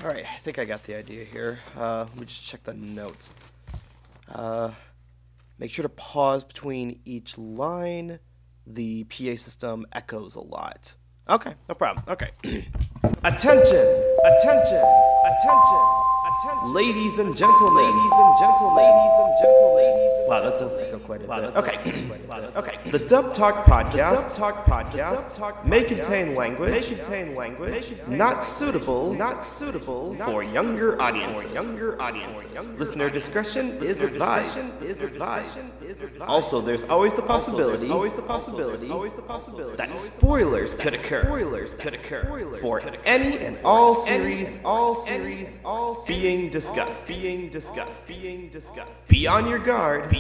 Alright, I think I got the idea here. Let me just check the notes. Make sure to pause between each line. The PA system echoes a lot. Okay, no problem. Okay. Attention! Attention! Attention! Attention! Ladies and gentlemen! Ladies and gentlemen! Ladies and gentlemen! Wow, that does echo quite a bit. Okay. The Dub Talk Podcast may contain language not suitable for younger audiences. Listener discretion is advised. Also, there's always the possibility that spoilers could occur for any and all series being discussed. Be on your guard.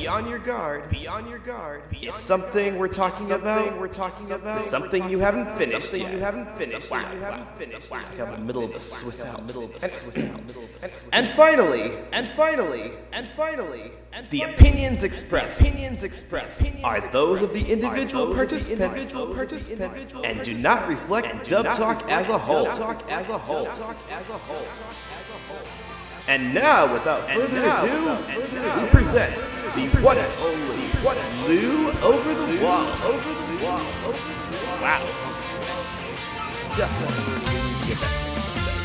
If something we're talking about is something you haven't finished yet. It's like in the middle of the Swiss Alps. And finally, the opinions expressed are those of the individual participants and do not reflect Dub Talk as a whole. And now, without further ado, we present the one and only Lou Over the Wall. Wow. Definitely get that thing someday.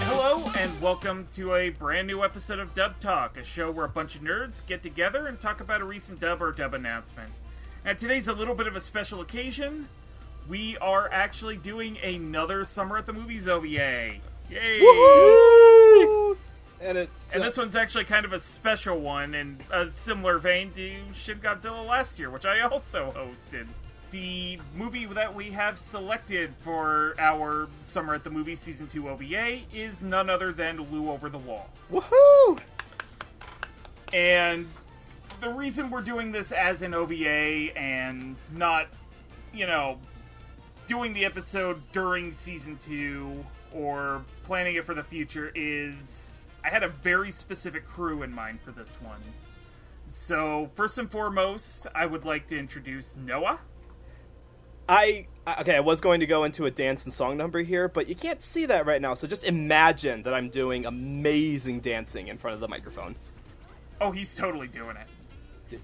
Hello, and welcome to a brand new episode of Dub Talk, a show where a bunch of nerds get together and talk about a recent dub or dub announcement. And today's a little bit of a special occasion. We are actually doing another Summer at the Movies OVA. Yay! Woohoo! And this one's actually kind of a special one in a similar vein to Shin Godzilla last year, which I also hosted. The movie that we have selected for our Summer at the Movies Season 2 OVA is none other than Lou Over the Wall. Woohoo! And the reason we're doing this as an OVA and not, doing the episode during Season 2 or planning it for the future is I had a very specific crew in mind for this one. So, first and foremost, I would like to introduce Noah. I was going to go into a dance and song number here, but you can't see that right now, so just imagine that I'm doing amazing dancing in front of the microphone. Oh, he's totally doing it. It's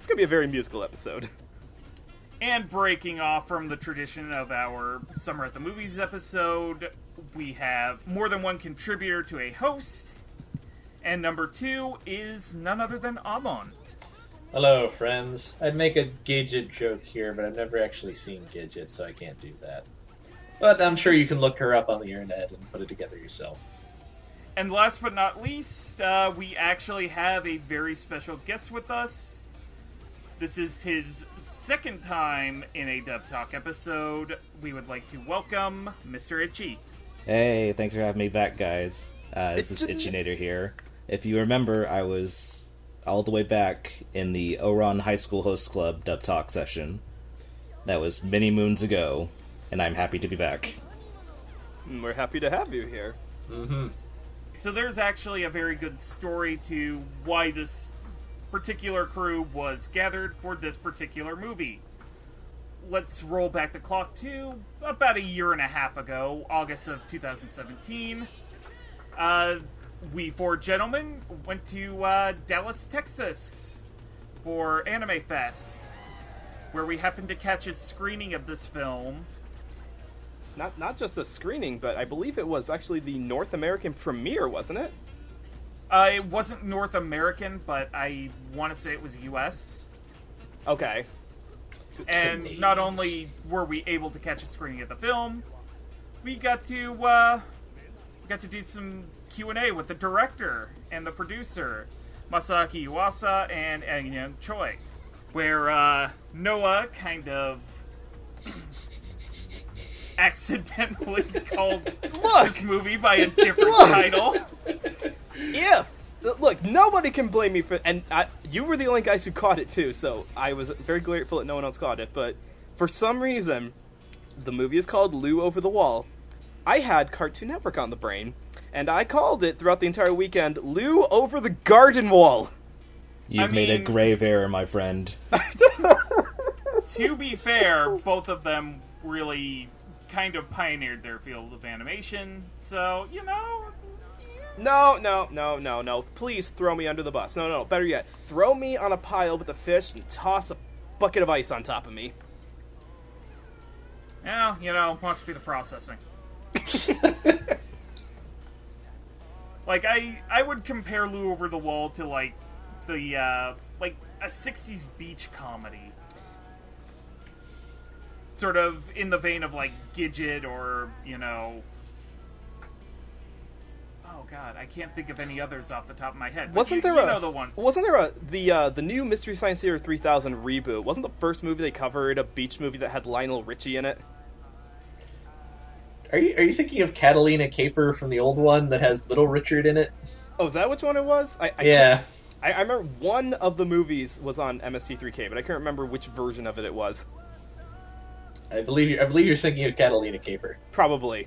going to be a very musical episode. And breaking off from the tradition of our Summer at the Movies episode, we have more than one contributor to a host. And number 2 is none other than Amon. Hello, friends. I'd make a Gidget joke here, but I've never actually seen Gidget, so I can't do that. But I'm sure you can look her up on the internet and put it together yourself. And last but not least, we actually have a very special guest with us. This is his second time in a Dub Talk episode. We would like to welcome Mr. Itchy. Hey, thanks for having me back, guys. This is Itchinator here. If you remember, I was all the way back in the Oron High School Host Club Dub Talk session. That was many moons ago, and I'm happy to be back. We're happy to have you here. Mm-hmm. So there's actually a very good story to why this particular crew was gathered for this particular movie. Let's roll back the clock to about a year and a half ago, August of 2017. We four gentlemen went to Dallas, Texas for Anime Fest, where we happened to catch a screening of this film. Not just a screening, but I believe it was actually the North American premiere, wasn't it? It wasn't North American, but I want to say it was US. Okay. And Canadians. not only were we able to catch a screening of the film, we got to do some Q&A with the director and the producer, Masaki Yuassa and Young Choi, where Noah kind of accidentally called this movie by a different title. Yeah, look, nobody can blame me for... And you were the only guys who caught it, too, so I was very grateful that no one else caught it. But for some reason, the movie is called Lou Over the Wall. I had Cartoon Network on the brain, and I called it throughout the entire weekend Lou Over the Garden Wall. You've made a grave error, my friend. To be fair, both of them really kind of pioneered their field of animation, so, you know... No. Please throw me under the bus. No. Better yet, throw me on a pile with a fish and toss a bucket of ice on top of me. Yeah, you know, must be the processing. Like, I would compare Lou Over the Wall to, like, the, like, a 60s beach comedy. Sort of in the vein of, like, Gidget or, you know... Oh, God, I can't think of any others off the top of my head. Wasn't there you know the one. Wasn't there the new Mystery Science Theater 3000 reboot? Wasn't the first movie they covered a beach movie that had Lionel Richie in it? Are you thinking of Catalina Caper from the old one that has Little Richard in it? Oh, is that which one it was? Yeah. I remember one of the movies was on MST3K, but I can't remember which version of it was. I believe you're thinking of Catalina Caper. Probably,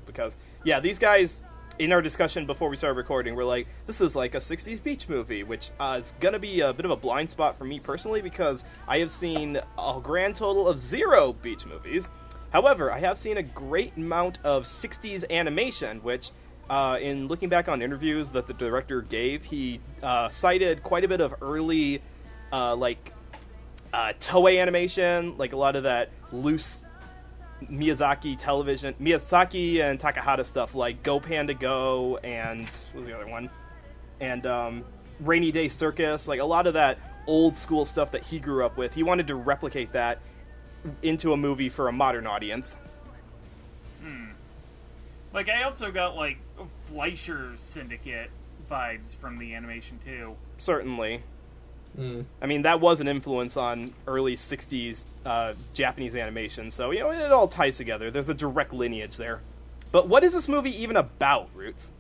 because yeah, these guys in our discussion before we started recording were like, this is like a 60s beach movie, which is gonna be a bit of a blind spot for me personally because I have seen a grand total of 0 beach movies. However, I have seen a great amount of 60s animation, which, in looking back on interviews that the director gave, he cited quite a bit of early, Toei animation, like a lot of that loose Miyazaki and Takahata stuff, like Go Panda Go, and what was the other one? And Rainy Day Circus, like a lot of that old school stuff that he grew up with. He wanted to replicate that into a movie for a modern audience. Like, I also got, like, Fleischer's Syndicate vibes from the animation, too. Certainly. I mean, that was an influence on early 60s Japanese animation, so, you know, it all ties together. There's a direct lineage there. But what is this movie even about, Roots?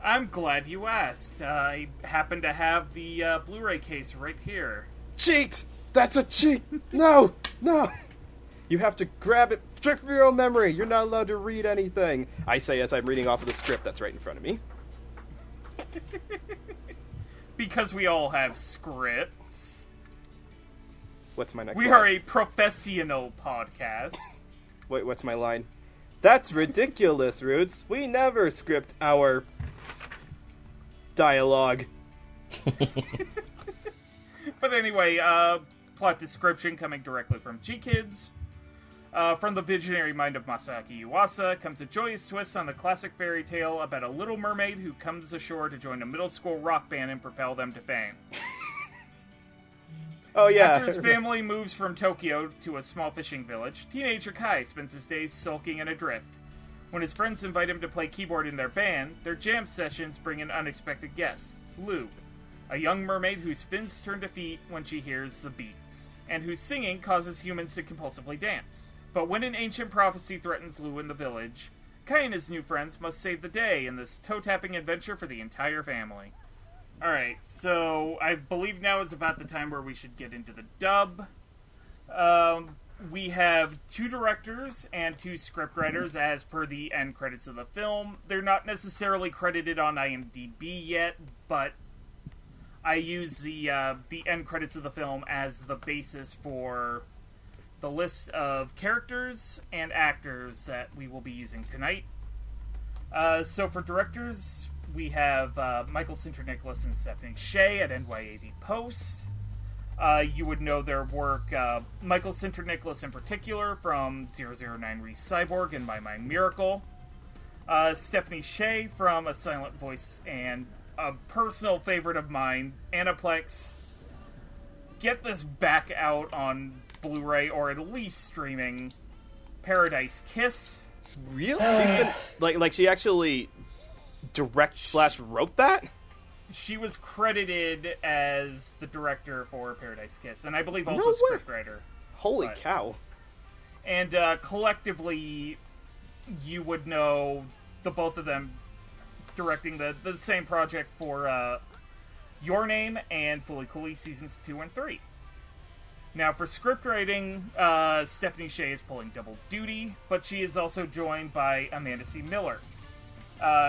I'm glad you asked. I happen to have the Blu-ray case right here. Cheat! That's a cheat! No! You have to grab it straight from your own memory. You're not allowed to read anything. I say as I'm reading off of the script that's right in front of me. Because we all have scripts. What's my next line? We are a professional podcast. Wait, what's my line? That's ridiculous, Roots. We never script our dialogue. But anyway, plot description coming directly from G-Kids. From the visionary mind of Masaki Yuassa comes a joyous twist on the classic fairy tale about a little mermaid who comes ashore to join a middle school rock band and propel them to fame. Oh, yeah. After his family moves from Tokyo to a small fishing village, teenager Kai spends his days sulking and adrift. When his friends invite him to play keyboard in their band, their jam sessions bring an unexpected guest, Lou, a young mermaid whose fins turn to feet when she hears the beats, and whose singing causes humans to compulsively dance. But when an ancient prophecy threatens Lou in the village, Kai and his new friends must save the day in this toe-tapping adventure for the entire family. Alright, so I believe now is about the time where we should get into the dub. We have 2 directors and 2 scriptwriters as per the end credits of the film. They're not necessarily credited on IMDb yet, but I use the end credits of the film as the basis for the list of characters and actors that we will be using tonight. So for directors, we have Michael Sinter-Nicholas and Stephanie Shea at NYAV Post. You would know their work, Michael Sinter-Nicholas in particular, from 009 Re-Cyborg and My Mind Miracle. Stephanie Shea from A Silent Voice and a personal favorite of mine, Aniplex. Get this back out on Blu-ray or at least streaming. Paradise Kiss. Really? She's been she actually wrote that? She was credited as the director for Paradise Kiss, and I believe also scriptwriter. Holy cow. And collectively, you would know the both of them directing the same project for Your Name and Fully Cooley Seasons 2 and 3. Now, for scriptwriting, Stephanie Shea is pulling double duty, but she is also joined by Amanda C. Miller.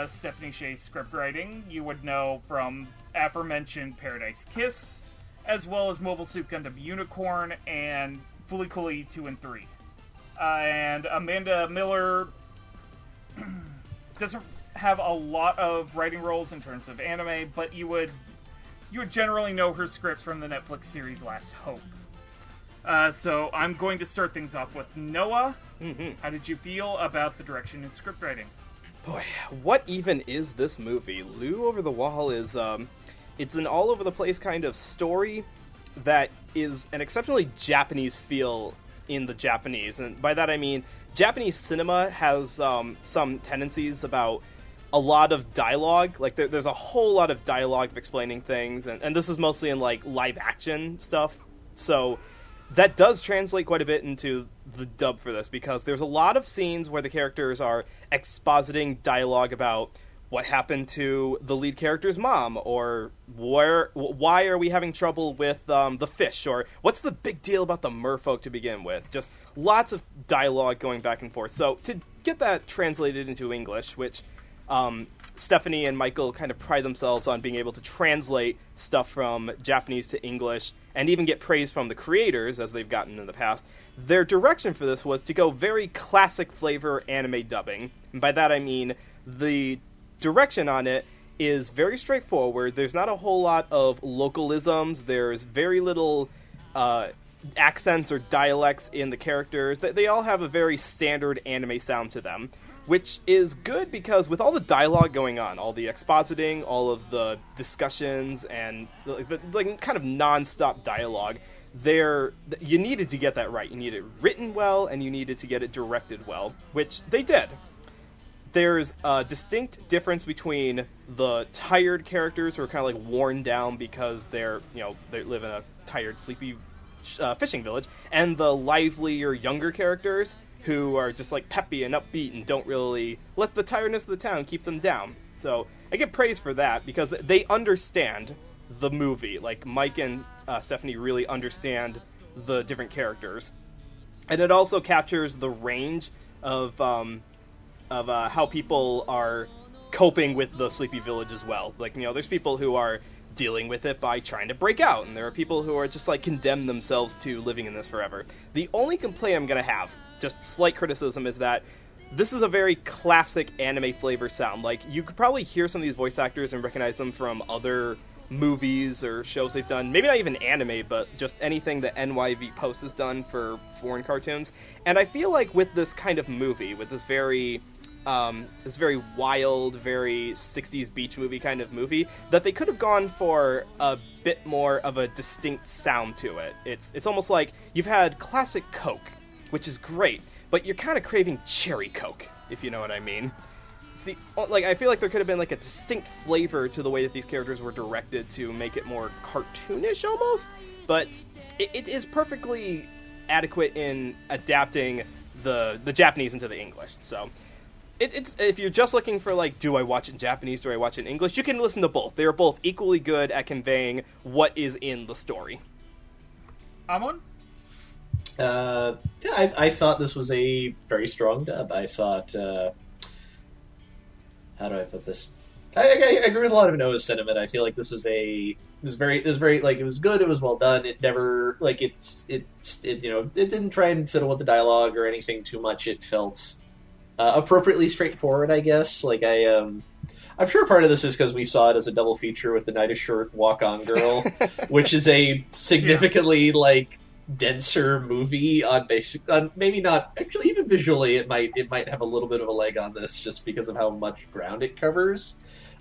Stephanie Shea's scriptwriting you would know from aforementioned Paradise Kiss, as well as Mobile Suit Gundam Unicorn and Fully Cooley 2 and 3. and Amanda Miller doesn't have a lot of writing roles in terms of anime, but you would generally know her scripts from the Netflix series Last Hope. So I'm going to start things off with Noah. Mm-hmm. How did you feel about the direction and script writing? Boy, what even is this movie? Lou Over the Wall is, it's an all-over-the-place kind of story that is an exceptionally Japanese feel in the Japanese. And by that I mean, Japanese cinema has some tendencies about a lot of dialogue. Like, there's a whole lot of dialogue of explaining things, and this is mostly in, like, live-action stuff. So that does translate quite a bit into the dub for this, because there's a lot of scenes where the characters are expositing dialogue about what happened to the lead character's mom, or why are we having trouble with the fish, or what's the big deal about the merfolk to begin with. Just lots of dialogue going back and forth. So to get that translated into English, which Stephanie and Michael kind of pride themselves on being able to translate stuff from Japanese to English, and even get praise from the creators, as they've gotten in the past, their direction for this was to go very classic flavor anime dubbing. And by that I mean the direction on it is very straightforward. There's not a whole lot of localisms. There's very little accents or dialects in the characters. They all have a very standard anime sound to them, which is good because with all the dialogue going on, all the expositing, all of the discussions, and the kind of non-stop dialogue, you needed to get that right. You needed it written well, and you needed to get it directed well, which they did. There's a distinct difference between the tired characters who are kind of like worn down because they live in a tired, sleepy fishing village, and the livelier, younger characters who are just like peppy and upbeat and don't really let the tiredness of the town keep them down. So I get praise for that because they understand the movie. Like, Mike and Stephanie really understand the different characters, and it also captures the range of how people are coping with the sleepy village as well. Like, there's people who are dealing with it by trying to break out, and there are people who are just like condemn themselves to living in this forever. The only complaint I'm gonna have, just slight criticism, is that this is a very classic anime flavor sound. Like, you could probably hear some of these voice actors and recognize them from other movies or shows they've done. Maybe not even anime, but just anything that NYV Post has done for foreign cartoons. And I feel like with this kind of movie, with this very wild, very 60s beach movie kind of movie, that they could have gone for a bit more of a distinct sound to it. It's almost like you've had classic Coke, which is great, but you're kind of craving cherry Coke, if you know what I mean. I feel like there could have been like a distinct flavor to the way that these characters were directed to make it more cartoonish almost, but it is perfectly adequate in adapting the Japanese into the English. So it's if you're just looking for, like, do I watch it in Japanese, do I watch it in English, you can listen to both. They are both equally good at conveying what is in the story. Amon? I thought this was a very strong dub. I thought, how do I put this? I agree with a lot of Noah's sentiment. I feel like this was very like, it was good. It was well done. It never, like, it didn't try and fiddle with the dialogue or anything too much. It felt appropriately straightforward, I guess. Like, I'm sure part of this is because we saw it as a double feature with The Night is Short, Walk On Girl, which is a significantly like denser movie on maybe not actually, even visually it might have a little bit of a leg on this just because of how much ground it covers.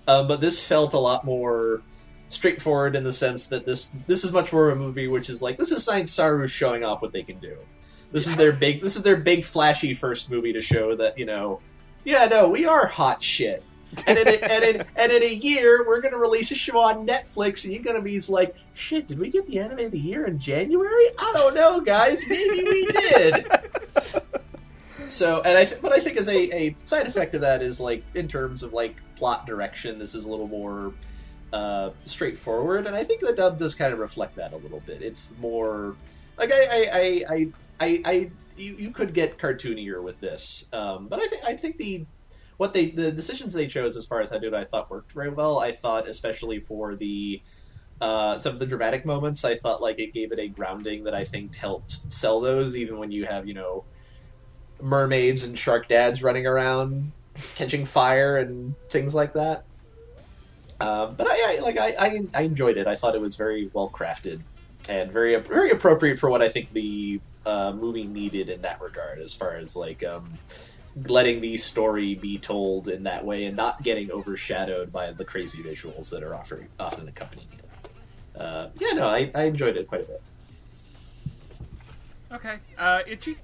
But this felt a lot more straightforward in the sense that this is much more of a movie which is like, this is Science Saru showing off what they can do. This is their big flashy first movie to show that, we are hot shit. And in a year, we're going to release a show on Netflix, and you're going to be like, shit, did we get the anime of the year in January? I don't know, guys. Maybe we did. So, but I think as a side effect of that is, like, in terms of, like, plot direction, this is a little more straightforward, and I think the dub does kind of reflect that a little bit. It's more, like, you could get cartoonier with this, but I think the decisions they chose as far as how to do it, I thought worked very well. I thought, especially for the some of the dramatic moments, I thought like it gave it a grounding that I think helped sell those, even when you have mermaids and shark dads running around catching fire and things like that. But I enjoyed it. I thought it was very well crafted and very appropriate for what I think the movie needed in that regard, as far as like letting the story be told in that way and not getting overshadowed by the crazy visuals that are often accompanying it. I enjoyed it quite a bit. Okay, Itchy?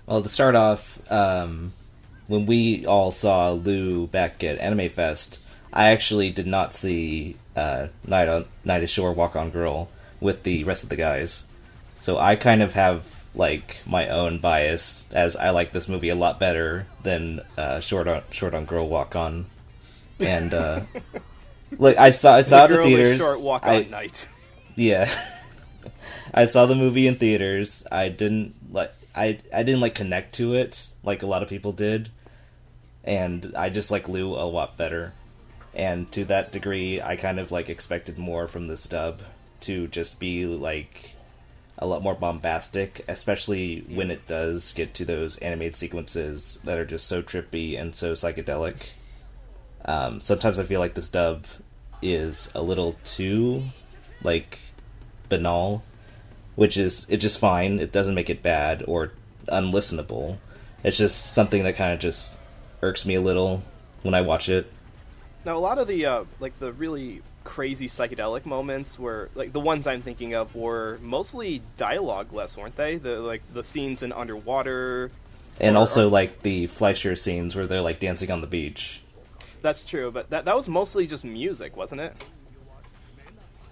Well, to start off, when we all saw Lou back at Anime Fest, I actually did not see Night Ashore Walk On Girl with the rest of the guys. So I kind of have like my own bias, as I like this movie a lot better than Short on Girl Walk On. And like I saw it in the theaters. Short Walk On Night. Yeah. I saw the movie in theaters. I didn't connect to it like a lot of people did. And I just like Lou a lot better. And to that degree, I kind of like expected more from this dub to just be like a lot more bombastic, especially when it does get to those animated sequences that are just so trippy and so psychedelic. Sometimes I feel like this dub is a little too like banal, it's just fine. It doesn't make it bad or unlistenable. It's just something that kind of just irks me a little when I watch it. Now, a lot of the the really crazy psychedelic moments, were like the ones I'm thinking of, were mostly dialogue-less, weren't they? The scenes in underwater, and also like the Fleischer scenes where they're like dancing on the beach. That's true, but that was mostly just music, wasn't it?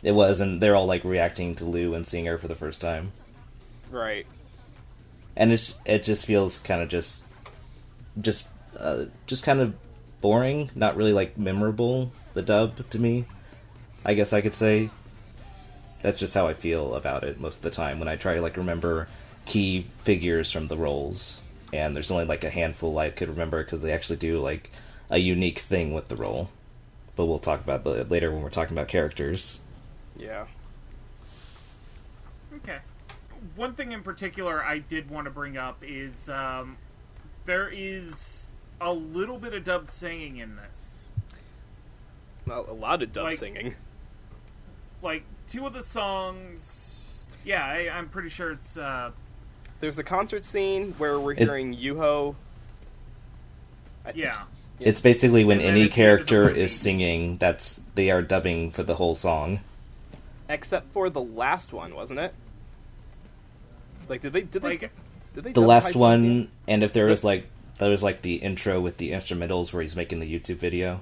It was, and they're all like reacting to Lou and seeing her for the first time. Right. And it just feels kind of just kind of boring, not really like memorable, the dub to me. I guess I could say that's just how I feel about it most of the time when I try to like remember key figures from the roles, and there's only like a handful I could remember because they actually do like a unique thing with the role. But we'll talk about that later when we're talking about characters. Yeah. Okay. One thing in particular I did want to bring up is there is a little bit of dub singing in this. Well, a lot of dub singing. Like, two of the songs... Yeah, I'm pretty sure it's... There's a concert scene where we're hearing Yuho. Yeah. It's basically when any character is singing, they are dubbing for the whole song. Except for the last one, wasn't it? Like, did they the last one, and if there was the intro with the instrumentals where he's making the YouTube video.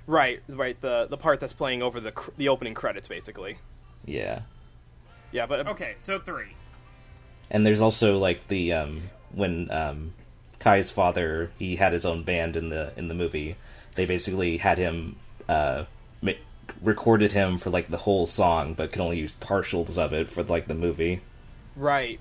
Right. The part that's playing over the opening credits, basically. Yeah. Yeah, but okay, so 3. And there's also like the when Kai's father, he had his own band in the movie. They basically had him recorded him for like the whole song, but could only use partials of it for like the movie. Right.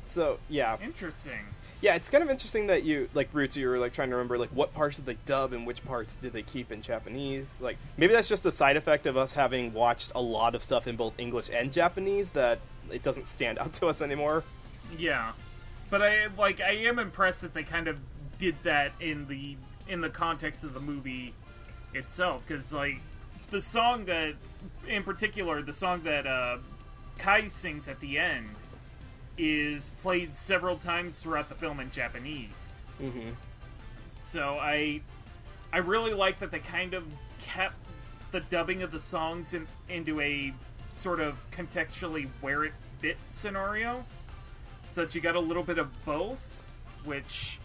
So yeah, interesting. Yeah, it's kind of interesting that you like Roots. You were like trying to remember like what parts did they dub and which parts did they keep in Japanese. Like maybe that's just a side effect of us having watched a lot of stuff in both English and Japanese that it doesn't stand out to us anymore. Yeah, but I am impressed that they kind of did that in the context of the movie itself, because like the song that, in particular, the song that Kai sings at the end is played several times throughout the film in Japanese. Mm-hmm. So I really like that they kind of kept the dubbing of the songs into a sort of contextually where it fit scenario, so that you got a little bit of both, which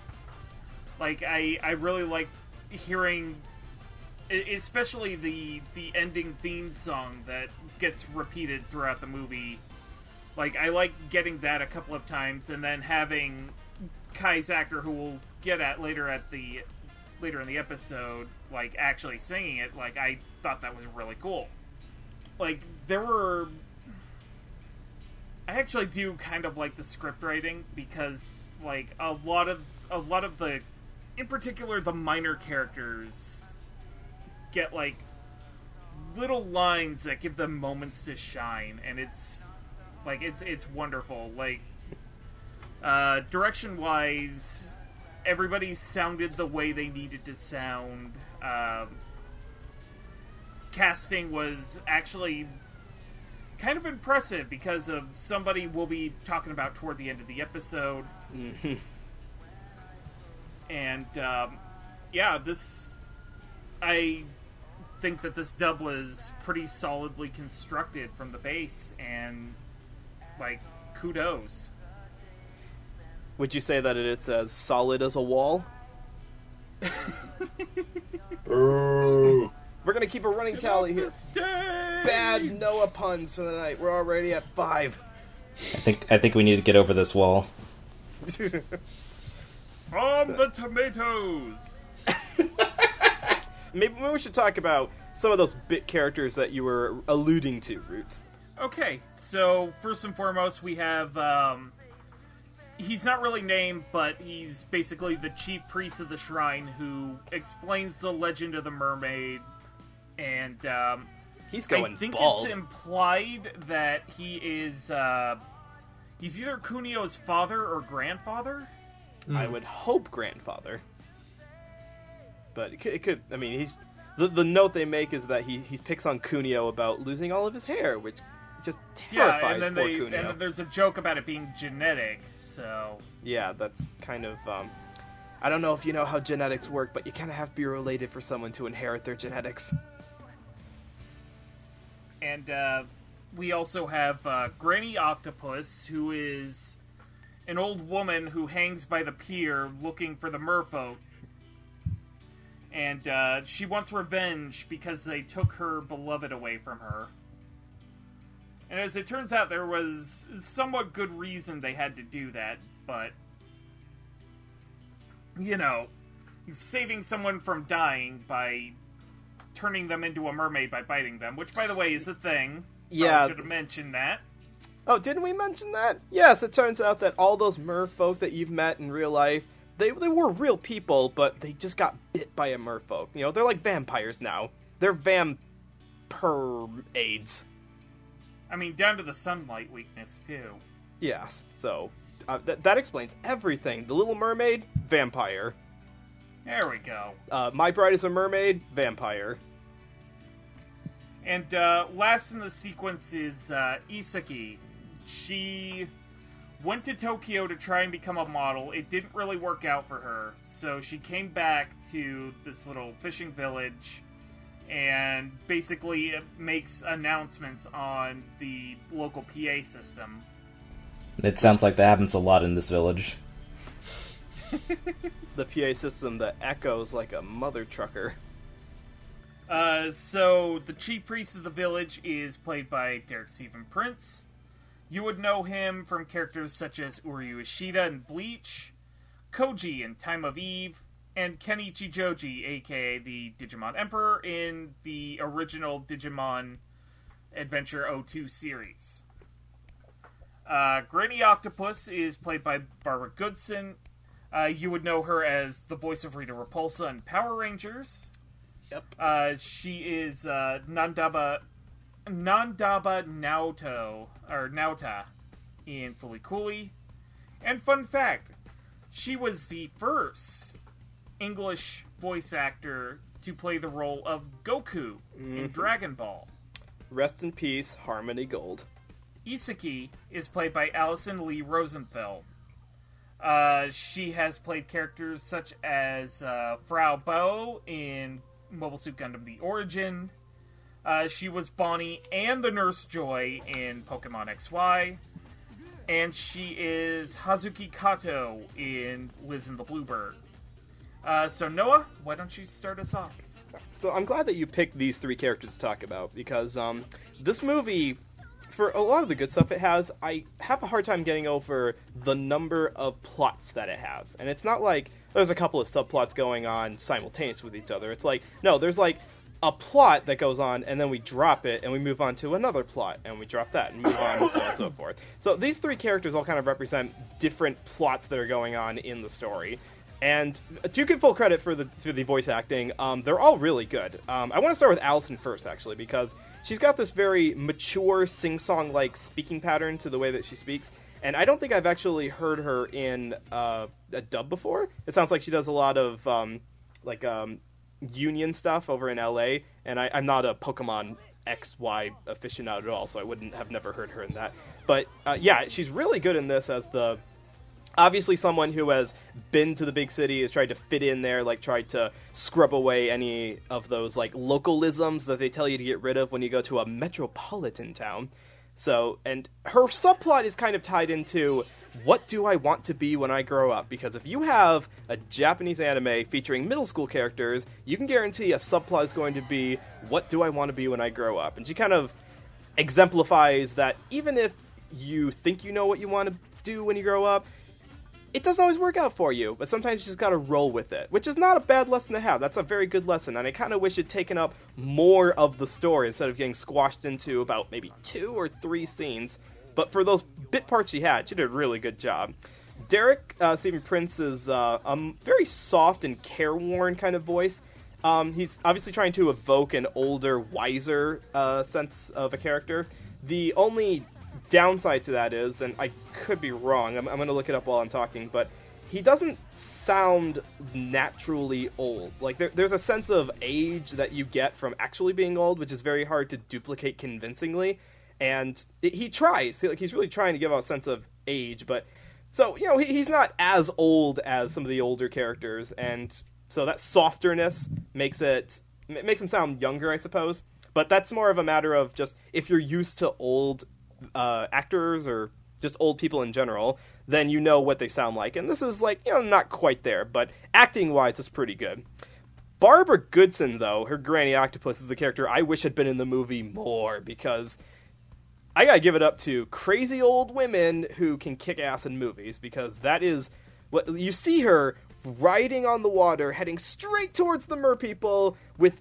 like I really like hearing, especially the ending theme song that gets repeated throughout the movie. Like, I like getting that a couple of times, and then having Kai's actor, who we'll get at later in the episode, like, actually singing it. Like, I thought that was really cool. Like, I actually do kind of like the script writing, because, like, a lot of the, in particular, the minor characters get, like, little lines that give them moments to shine, and it's wonderful. Like, Direction-wise, everybody sounded the way they needed to sound. Casting was actually kind of impressive because of somebody we'll be talking about toward the end of the episode. Mm-hmm. And, I think that this dub was pretty solidly constructed from the base, and, kudos. Would you say that it's as solid as a wall? Ooh. We're gonna keep a running tally here. Bad Noah puns for the night. We're already at 5. I think we need to get over this wall. From the tomatoes! Maybe we should talk about some of those bit characters that you were alluding to, Roots. Okay, so first and foremost, we have, he's not really named, but he's basically the chief priest of the shrine who explains the legend of the mermaid, and, he's going I think bald. it's implied that he is, he's either Kunio's father or grandfather? I would hope grandfather. But it could I mean, he's... The note they make is that he picks on Kunio about losing all of his hair, which just terrifies poor Kunio. And then there's a joke about it being genetic, so... Yeah, that's kind of, I don't know if you know how genetics work, but you kind of have to be related for someone to inherit their genetics. And, we also have, Granny Octopus, who is an old woman who hangs by the pier looking for the merfolk. And, she wants revenge because they took her beloved away from her. And as it turns out, there was somewhat good reason they had to do that, but... saving someone from dying by turning them into a mermaid by biting them, which, by the way, is a thing. Yeah. I should have mentioned that. Oh, didn't we mention that? Yes, it turns out that all those merfolk that you've met in real life, they were real people, but they just got bit by a merfolk. They're like vampires now. They're vamper-aids. I mean, down to the sunlight weakness, too. Yes, so that explains everything. The Little Mermaid, vampire. There we go. My Bride is a Mermaid, vampire. And last in the sequence is Isaki. She went to Tokyo to try and become a model. It didn't really work out for her, so she came back to this little fishing village and basically makes announcements on the local PA system. It sounds like that happens a lot in this village. The PA system that echoes like a mother trucker. So the chief priest of the village is played by Derek Stephen Prince. You would know him from characters such as Uryu Ishida in Bleach, Koji in Time of Eve, and Kenichi Joji, aka the Digimon Emperor, in the original Digimon Adventure 02 series. Granny Octopus is played by Barbara Goodson. You would know her as the voice of Rita Repulsa in Power Rangers. Yep. She is Nandaba Nauta in Fooly Cooly. And fun fact, she was the first English voice actor to play the role of Goku in Dragon Ball. Rest in peace, Harmony Gold. Isaki is played by Alison Lee Rosenfeld. She has played characters such as Frau Bow in Mobile Suit Gundam The Origin. She was Bonnie and the Nurse Joy in Pokemon XY. And she is Hazuki Kato in Liz and the Bluebird. So Noah, why don't you start us off? So I'm glad that you picked these 3 characters to talk about, because this movie, for a lot of the good stuff it has, I have a hard time getting over the number of plots that it has. And it's not like there's a couple of subplots going on simultaneous with each other. It's like, no, there's like a plot that goes on, and then we drop it, and we move on to another plot, and we drop that, and move on, and so on and so forth. So these 3 characters all kind of represent different plots that are going on in the story. And to give full credit for the voice acting, they're all really good. I want to start with Allison first, actually, because she's got this very mature, sing-song-like speaking pattern to the way that she speaks. And I don't think I've actually heard her in a dub before. It sounds like she does a lot of union stuff over in LA, and I'm not a Pokemon XY aficionado at all, so I wouldn't have never heard her in that. But yeah, she's really good in this as obviously someone who has been to the big city, has tried to fit in there, like tried to scrub away any of those like localisms that they tell you to get rid of when you go to a metropolitan town. So, and her subplot is kind of tied into, what do I want to be when I grow up? Because if you have a Japanese anime featuring middle school characters, you can guarantee a subplot is going to be, what do I want to be when I grow up? And she kind of exemplifies that even if you think you know what you want to do when you grow up, it doesn't always work out for you, but sometimes you just gotta roll with it, which is not a bad lesson to have. That's a very good lesson, and I kind of wish it'd taken up more of the story instead of getting squashed into about maybe 2 or 3 scenes. But for those bit parts she did a really good job. Derek, Stephen Prince, is a very soft and careworn kind of voice. He's obviously trying to evoke an older, wiser sense of a character. The only downside to that is, and I could be wrong, I'm going to look it up while I'm talking, but he doesn't sound naturally old. Like, there's a sense of age that you get from actually being old, which is very hard to duplicate convincingly, and he tries. Like, he's really trying to give out a sense of age, but, so, you know, he's not as old as some of the older characters, and so that softerness makes him sound younger, I suppose, but that's more of a matter of just, if you're used to old actors or just old people in general, then you know what they sound like. And this is like, you know, not quite there, but acting wise it's pretty good. Barbara Goodson, though, her Granny Octopus, is the character I wish had been in the movie more, because I gotta give it up to crazy old women who can kick ass in movies, because that is what you see her riding on the water, heading straight towards the merpeople with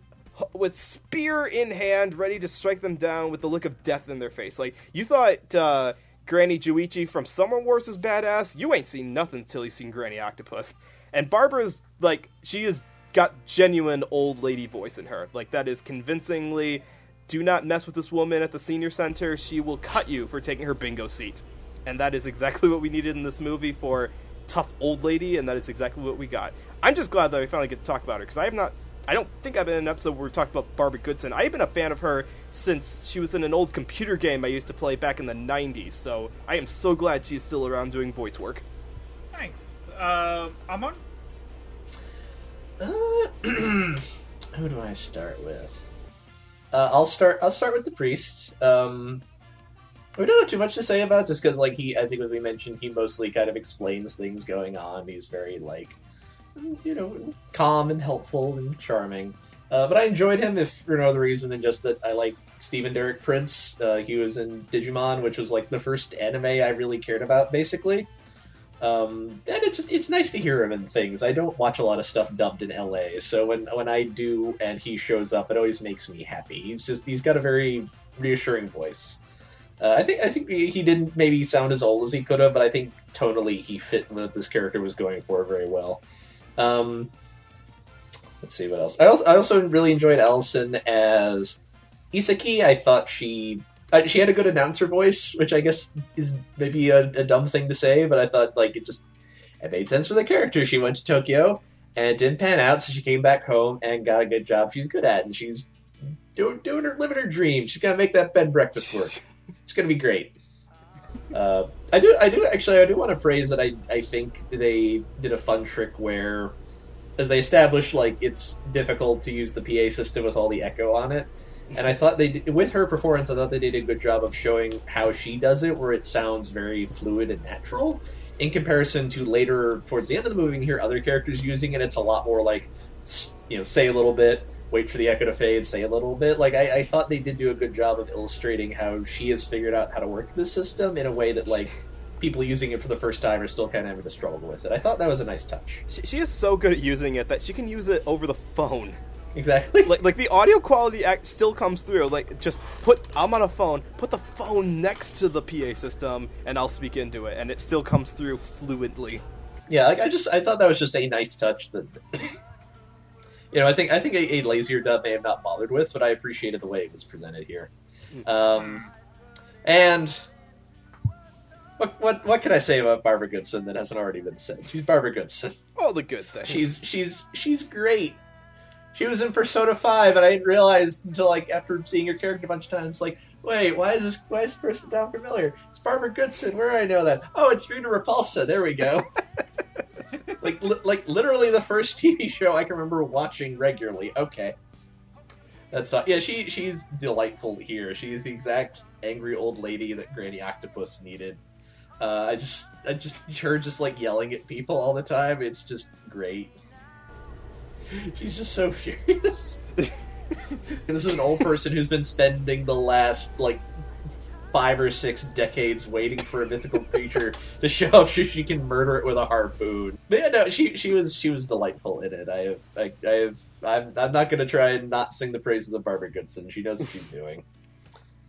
spear in hand, ready to strike them down with the look of death in their face. Like, you thought Granny Juichi from Summer Wars was badass? You ain't seen nothing until you've seen Granny Octopus. And Barbara's, like, she has got genuine old lady voice in her. Like, that is convincingly, do not mess with this woman at the senior center. She will cut you for taking her bingo seat. And that is exactly what we needed in this movie for tough old lady, and that is exactly what we got. I'm just glad that we finally get to talk about her, because I don't think I've been in an episode where we talked about Barbara Goodson. I've been a fan of her since she was in an old computer game I used to play back in the 90s, so I am so glad she's still around doing voice work. Nice. Amon? Who do I start with? I'll start with the priest. We don't have too much to say about it, just because, like, I think as we mentioned, he mostly kind of explains things going on. He's very, like, you know, calm and helpful and charming. But I enjoyed him, if for no other reason than just that I like Stephen Derek Prince. He was in Digimon, which was like the first anime I really cared about, basically. And it's nice to hear him in things. I don't watch a lot of stuff dubbed in LA, so when I do and he shows up, it always makes me happy. He's got a very reassuring voice. I think he didn't maybe sound as old as he could have, but I think tonally he fit what this character was going for very well. Let's see what else. I also really enjoyed Allison as Isaki. I thought she had a good announcer voice, which I guess is maybe a dumb thing to say, but I thought like it made sense for the character. She went to Tokyo and it didn't pan out, so she came back home and got a good job she's good at, and she's living her dream. She's gonna make that bed and breakfast work. It's gonna be great. I do want to praise that I think they did a fun trick where, as they established, like, it's difficult to use the PA system with all the echo on it. And I thought with her performance, I thought they did a good job of showing how she does it, where it sounds very fluid and natural. In comparison to later, towards the end of the movie, you hear other characters using it, it's a lot more like, you know, say a little bit, wait for the echo to fade, say a little bit. Like, I thought they did do a good job of illustrating how she has figured out how to work this system in a way that, like, people using it for the first time are still kind of having to struggle with it. I thought that was a nice touch. She is so good at using it that she can use it over the phone. Exactly. Like the audio quality still comes through. Like, just I'm on a phone, put the phone next to the PA system, and I'll speak into it, and it still comes through fluently. Yeah, like I thought that was just a nice touch that, you know, I think a lazier dub may have not bothered with, but I appreciated the way it was presented here. And What can I say about Barbara Goodson that hasn't already been said? She's Barbara Goodson. All the good things. She's great. She was in Persona 5, and I didn't realize until like after seeing her character a bunch of times, like, wait, why is this person sound familiar? It's Barbara Goodson. Where do I know that? Oh, it's Rita Repulsa. There we go. like literally the first TV show I can remember watching regularly. Okay. That's not. Yeah, she's delightful here. She's the exact angry old lady that Granny Octopus needed. I just her just like yelling at people all the time. It's just great. She's just so furious. And this is an old person who's been spending the last like 5 or 6 decades waiting for a mythical creature to show up so she can murder it with a harpoon. But yeah, no, she was delightful in it. I'm not gonna try and not sing the praises of Barbara Goodson. She knows what she's doing.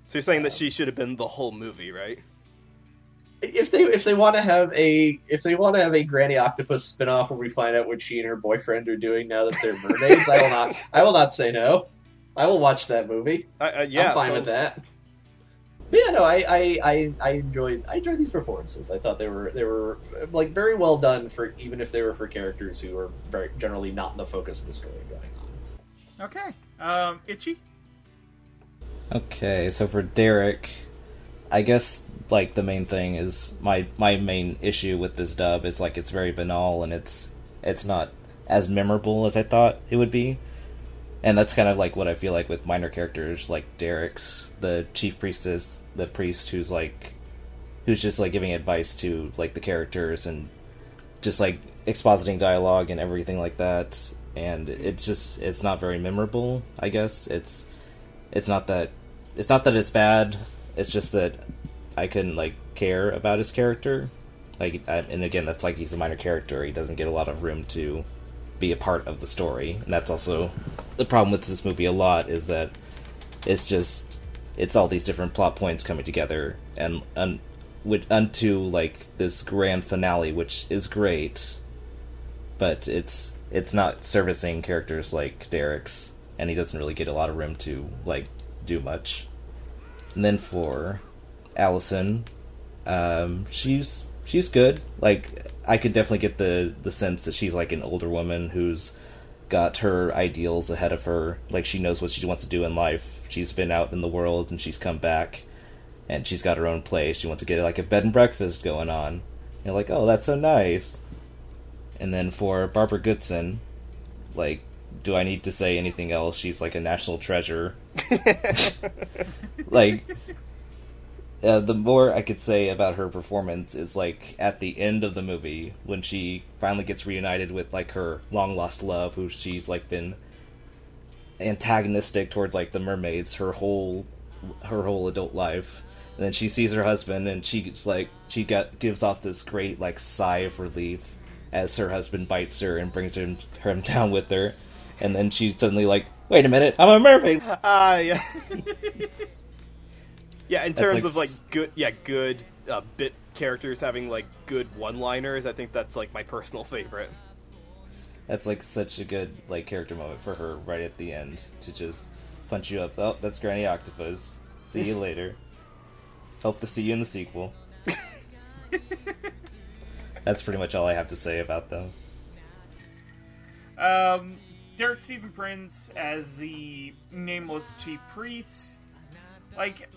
So you're saying that she should have been the whole movie, right? If they want to have a Granny Octopus spinoff where we find out what she and her boyfriend are doing now that they're mermaids, I will not say no. I will watch that movie. Yeah, I'm fine with that. But yeah, no, I enjoyed these performances. I thought they were like very well done for even if they were for characters who were very generally not the focus of the story going on. Okay, Itchy. Okay, so for Derek, I guess like the main thing is my main issue with this dub is like it's very banal and it's not as memorable as I thought it would be. And that's kind of like what I feel like with minor characters like Derek's, the chief priestess, the priest who's just like giving advice to like the characters and just like expositing dialogue and everything like that. And it's not very memorable, I guess. It's not that it's bad. It's just that I couldn't like care about his character. And again, that's like he's a minor character. He doesn't get a lot of room to be a part of the story, and that's also the problem with this movie a lot, is that it's all these different plot points coming together and unto like this grand finale, which is great, but it's not servicing characters like Derek's, and he doesn't really get a lot of room to like do much. And then for Allison, she's good. Like, I could definitely get the sense that she's like an older woman who's got her ideals ahead of her. Like, she knows what she wants to do in life. She's been out in the world and she's come back and she's got her own place. She wants to get like a bed and breakfast going on. And you're like, oh, that's so nice. And then for Barbara Goodson, like, do I need to say anything else? She's like a national treasure. Like, the more I could say about her performance is like at the end of the movie when she finally gets reunited with like her long lost love, who she's like been antagonistic towards like the mermaids her whole adult life, and then she sees her husband and gives off this great like sigh of relief as her husband bites her and brings him down with her, and then she's suddenly like, wait a minute, I'm a mermaid. Yeah. Yeah, in terms of like good bit characters having like good one-liners, I think that's like my personal favorite. That's like such a good like character moment for her right at the end to just punch you up. Oh, that's Granny Octopus. See you later. Hope to see you in the sequel. That's pretty much all I have to say about them. Derek Stephen Prince as the nameless chief priest. Like,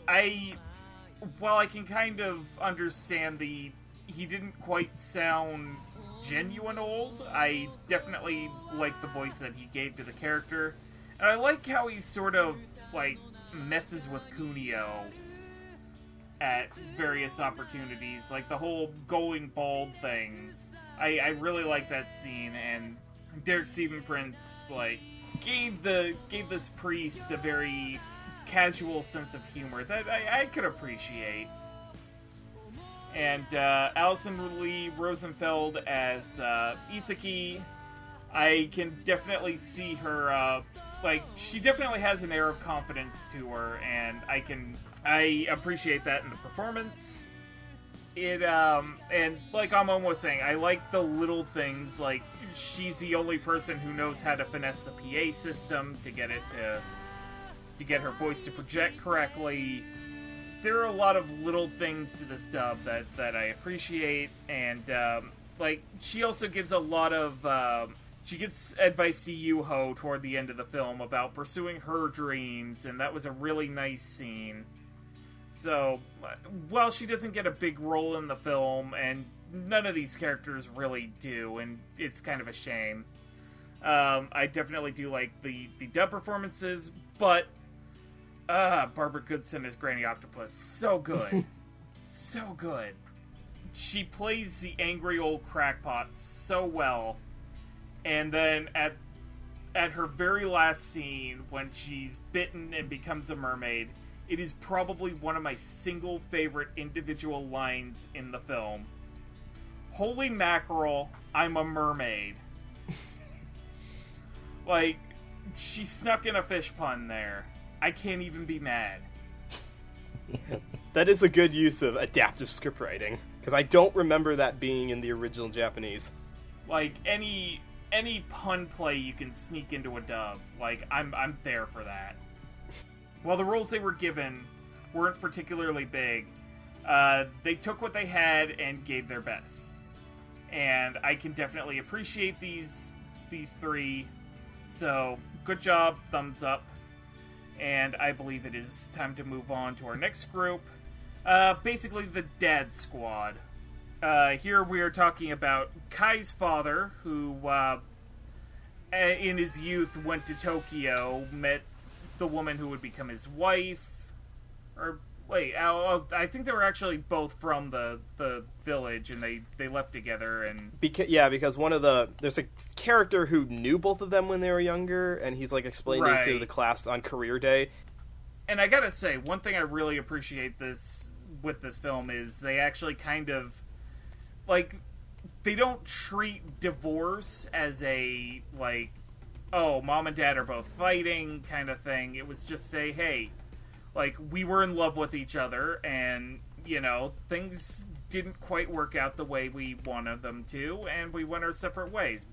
while I can kind of understand he didn't quite sound genuine old, I definitely like the voice that he gave to the character. And I like how he sort of, like, messes with Kunio at various opportunities. Like, the whole going bald thing. I really like that scene, and Derek Stephen Prince, like, gave this priest a very casual sense of humor that I could appreciate. And Alison Lee Rosenfeld as Isaki, I can definitely see her, like, she definitely has an air of confidence to her, and I appreciate that in the performance. And like Amon was saying, I like the little things, like, she's the only person who knows how to finesse the PA system to get her voice to project correctly. there are a lot of little things to this dub that I appreciate, and like she also gives a lot of she gives advice to Yuho toward the end of the film about pursuing her dreams, and that was a really nice scene. So, while she doesn't get a big role in the film, and none of these characters really do, and it's kind of a shame. I definitely do like the dub performances, but Barbara Goodson as Granny Octopus, so good. So good. She plays the angry old crackpot so well, and then at her very last scene, when she's bitten and becomes a mermaid, it is probably one of my single favorite individual lines in the film. Holy mackerel, I'm a mermaid. Like, she snuck in a fish pun there. I can't even be mad. That is a good use of adaptive script writing, because I don't remember that being in the original Japanese. Like, any pun play you can sneak into a dub, like, I'm there for that. While the roles they were given weren't particularly big, they took what they had and gave their best. And I can definitely appreciate these three. So, good job, thumbs up. And I believe it is time to move on to our next group. Basically, the Dad Squad. Here we are talking about Kai's father, who in his youth went to Tokyo, met the woman who would become his wife. Or, wait, I think they were actually both from the village, and they left together. And because there's a character who knew both of them when they were younger, and he's like explaining to the class on career day. And I gotta say, one thing I really appreciate with this film is they actually kind of, like, they don't treat divorce as a, like, oh, mom and dad are both fighting kind of thing. It was just say, hey, like, we were in love with each other, and, you know, things didn't quite work out the way we wanted them to, and we went our separate ways.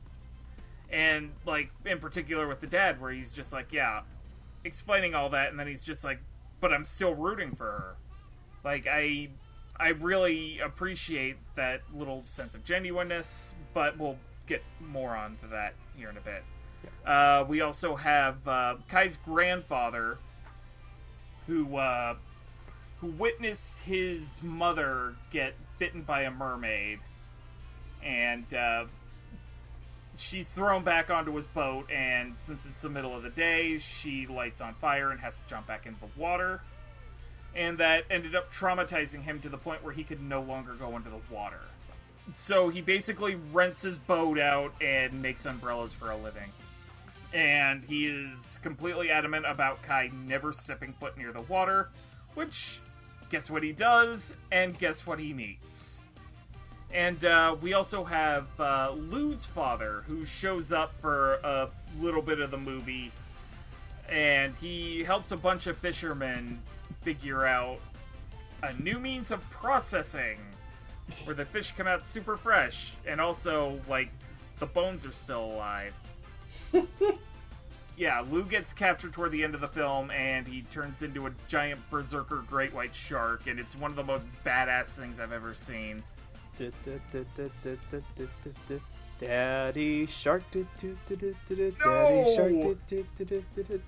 And, like, in particular with the dad, where he's just like, yeah, explaining all that, and then he's just like, but I'm still rooting for her. Like, I really appreciate that little sense of genuineness, but we'll get more onto that here in a bit. We also have Kai's grandfather, who witnessed his mother get bitten by a mermaid, and she's thrown back onto his boat, and since it's the middle of the day, she lights on fire and has to jump back into the water. And that ended up traumatizing him to the point where he could no longer go into the water. So he basically rents his boat out and makes umbrellas for a living. And he is completely adamant about Kai never stepping foot near the water, which, guess what he does, and guess what he meets. And we also have Lou's father, who shows up for a little bit of the movie, and he helps a bunch of fishermen figure out a new means of processing, where the fish come out super fresh, and also, like, the bones are still alive. Yeah, Lou gets captured toward the end of the film, and he turns into a giant berserker great white shark, and it's one of the most badass things I've ever seen. Daddy shark, daddy No! shark,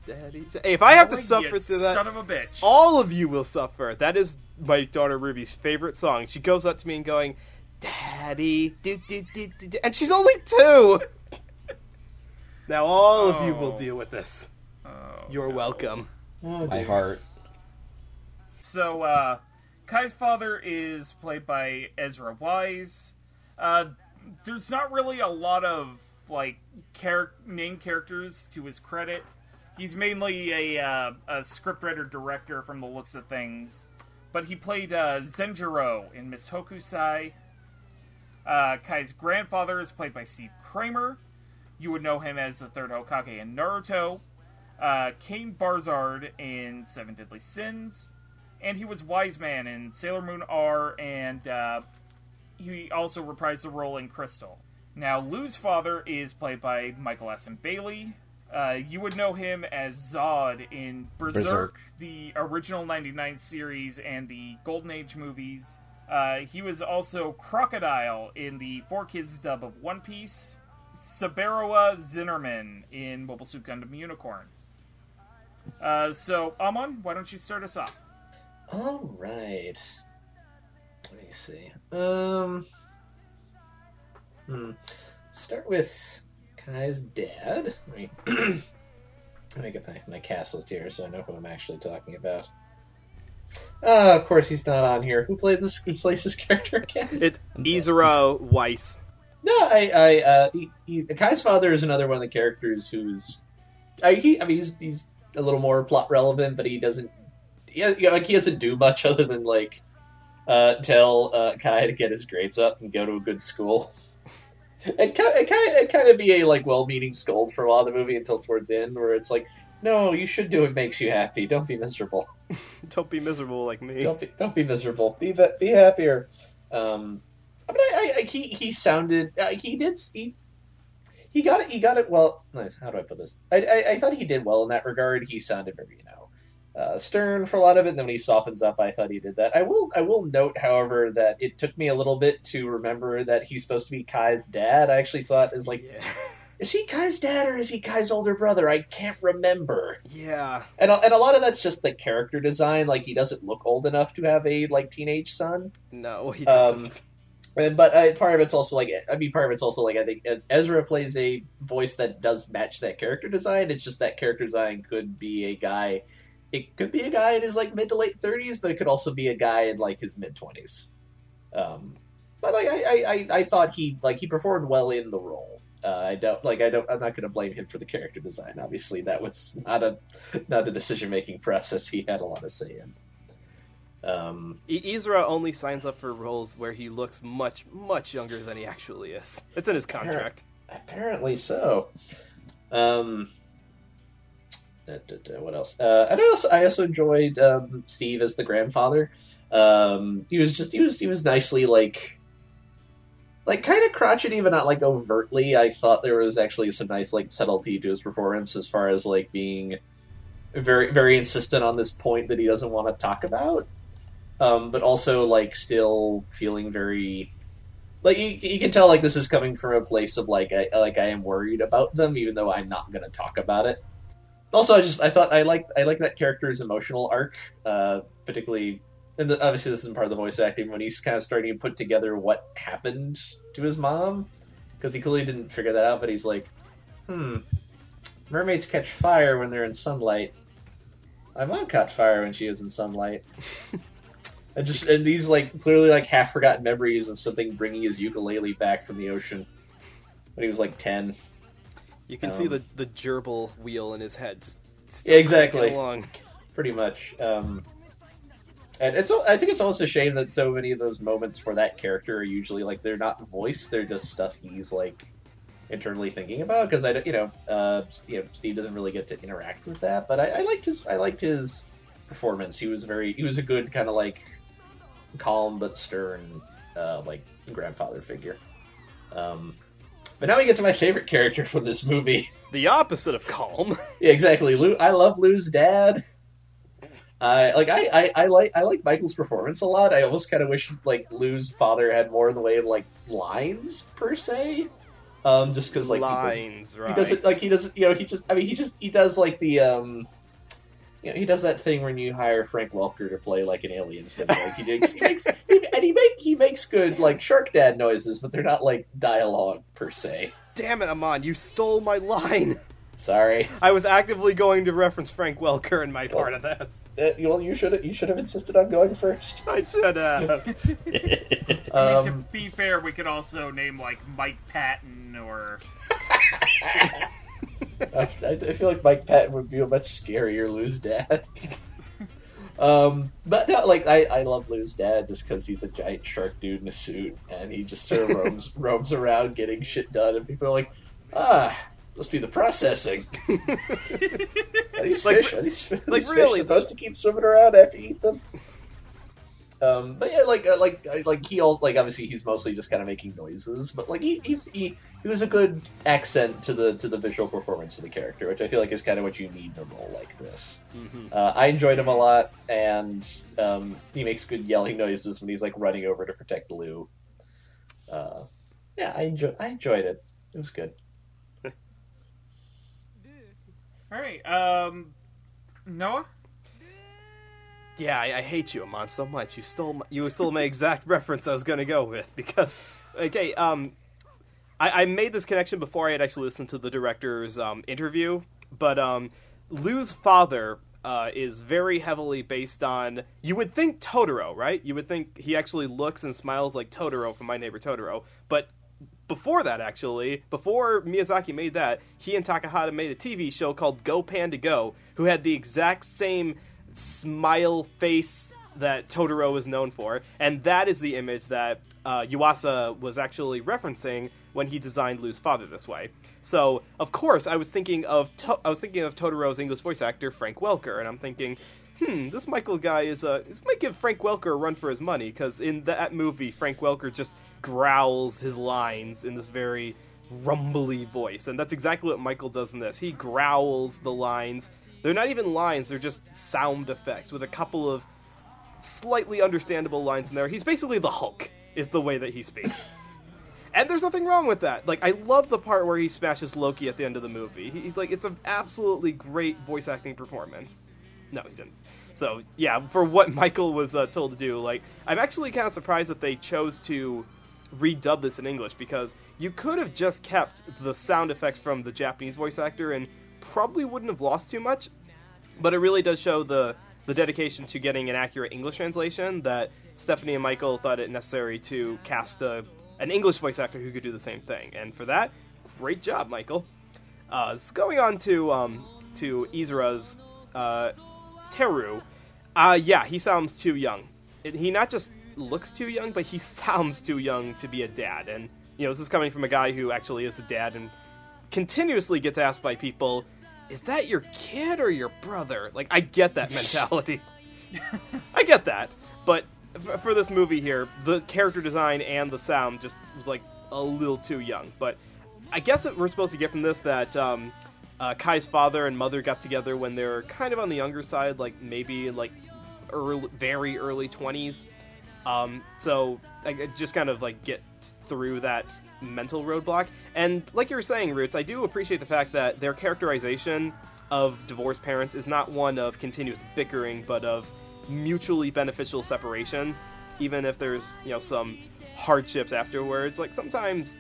daddy. Hey, if I have to suffer through that, son of a bitch, all of you will suffer. That is my daughter Ruby's favorite song. She goes up to me and going, "Daddy, and she's only 2. Now all of you will deal with this. You're welcome. My heart. So, Kai's father is played by Ezra Wise. There's not really a lot of, like, main characters to his credit. He's mainly a scriptwriter-director from the looks of things. But he played Zenjiro in Miss Hokusai. Kai's grandfather is played by Steve Kramer. You would know him as the third Hokage in Naruto. Kane Barzard in Seven Deadly Sins. And he was Wise Man in Sailor Moon R, and he also reprised the role in Crystal. Now, Lou's father is played by Michael S. Bailey. You would know him as Zod in Berserk, the original 99 series, and the Golden Age movies. He was also Crocodile in the 4Kids dub of One Piece. Sabaroa Zinnerman in Mobile Suit Gundam Unicorn. So, Amon, why don't you start us off? All right. Let me see. Start with Kai's dad. Let me get my cast list here so I know who I'm actually talking about. Of course he's not on here. Who plays this character again? It's Izura Weiss. No, Kai's father is another one of the characters who's, he's a little more plot relevant, but he doesn't do much other than tell Kai to get his grades up and go to a good school. And kind of be a well-meaning scold for a lot of the movie until towards the end, where it's like, no, you should do what makes you happy. Don't be miserable. Don't be miserable like me. Don't be miserable. Be happier. But he sounded he got it well. How do I put this? I thought he did well in that regard. He sounded very stern for a lot of it. And then when he softens up, I thought he did that. I will note, however, that it took me a little bit to remember that he's supposed to be Kai's dad. I actually thought is he Kai's dad or is he Kai's older brother? I can't remember. Yeah. And a lot of that's just the character design. He doesn't look old enough to have a teenage son. No, he doesn't. But part of it's also I think Ezra plays a voice that does match that character design. It's just that character design could be a guy. It could be a guy in his mid to late 30s, but it could also be a guy in his mid 20s. But I thought he performed well in the role. I'm not going to blame him for the character design. Obviously, that was not a decision making process he had a lot of say in. Izura only signs up for roles where he looks much, much younger than he actually is. It's in his contract. Apparently so. What else? I also enjoyed Steve as the grandfather. He was nicely kind of crotchety, but not overtly. I thought there was actually some nice subtlety to his performance as far as being very, very insistent on this point that he doesn't want to talk about. But also still feeling very you can tell this is coming from a place of I am worried about them, even though I'm not going to talk about it. Also, I like that character's emotional arc, particularly, and obviously this isn't part of the voice acting, when he's kind of starting to put together what happened to his mom, because he clearly didn't figure that out. But he's mermaids catch fire when they're in sunlight. My mom caught fire when she was in sunlight. And these clearly half forgotten memories of something bringing his ukulele back from the ocean when he was 10. You can see the gerbil wheel in his head just exactly along. Pretty much. And I think it's almost a shame that so many of those moments for that character are usually they're not voiced; they're just stuff he's internally thinking about. Because Steve doesn't really get to interact with that. But I liked his performance. He was a good kind of calm but stern grandfather figure. But now we get to my favorite character from this movie. The opposite of calm. Yeah, exactly. I love Lou's dad. I like Michael's performance a lot. I almost kind of wish Lou's father had more in the way of lines per se. Just because lines, right? He doesn't he doesn't he does the he does that thing when you hire Frank Welker to play an alien thing. He makes good shark dad noises, but they're not dialogue per se. Damn it, Amon! You stole my line. Sorry. I was actively going to reference Frank Welker in my part of that. You should have insisted on going first. I should have. To be fair, we could also name Mike Patton or. I feel like Mike Patton would be a much scarier Lou's dad. But no, I love Lou's dad just because he's a giant shark dude in a suit, and he just sort of roams around getting shit done, and people are must be the processing. Are these fish? Are these fish really supposed to keep swimming around after you eat them? But yeah, like he all like obviously he's mostly just kind of making noises, but like he was a good accent to the visual performance of the character, which I feel like is kind of what you need in a role like this. Mm-hmm. I enjoyed him a lot, and he makes good yelling noises when he's like running over to protect Lou. Yeah, I enjoyed it. It was good. All right, Noah. Yeah, I hate you, Amon, so much. You stole my exact reference I was going to go with, because, okay, I made this connection before I had actually listened to the director's interview, but Lou's father is very heavily based on, you would think Totoro, right? You would think he actually looks and smiles like Totoro from My Neighbor Totoro, but before that, actually, before Miyazaki made that, he and Takahata made a TV show called Go Panda Go, who had the exact same smile face that Totoro is known for, and that is the image that Yuassa was actually referencing when he designed Lou's father this way. So, of course, I was thinking of Totoro's English voice actor Frank Welker, and I'm thinking, this Michael guy this might give Frank Welker a run for his money, because in that movie, Frank Welker just growls his lines in this very rumbly voice, and that's exactly what Michael does in this. He growls the lines. They're not even lines, they're just sound effects with a couple of slightly understandable lines in there. He's basically the Hulk, is the way that he speaks. And there's nothing wrong with that. Like, I love the part where he smashes Loki at the end of the movie. It's an absolutely great voice acting performance. No, he didn't. So, yeah, for what Michael was told to do, like, I'm actually kind of surprised that they chose to redub this in English, because you could have just kept the sound effects from the Japanese voice actor and probably wouldn't have lost too much, but it really does show the dedication to getting an accurate English translation that Stephanie and Michael thought it necessary to cast an English voice actor who could do the same thing, and for that, great job, Michael. Going on to Izura's Teru, yeah, he sounds too young. He not just looks too young, but he sounds too young to be a dad, and this is coming from a guy who actually is a dad and continuously gets asked by people, is that your kid or your brother? Like, I get that mentality. I get that. But for this movie here, the character design and the sound just was, like, a little too young. But I guess we're supposed to get from this that Kai's father and mother got together when they were kind of on the younger side, like, maybe, like, very early 20s. So I just kind of, like, get through that mental roadblock. And like you were saying, Roots, I do appreciate the fact that their characterization of divorced parents is not one of continuous bickering, but of mutually beneficial separation, even if there's, some hardships afterwards. Like, sometimes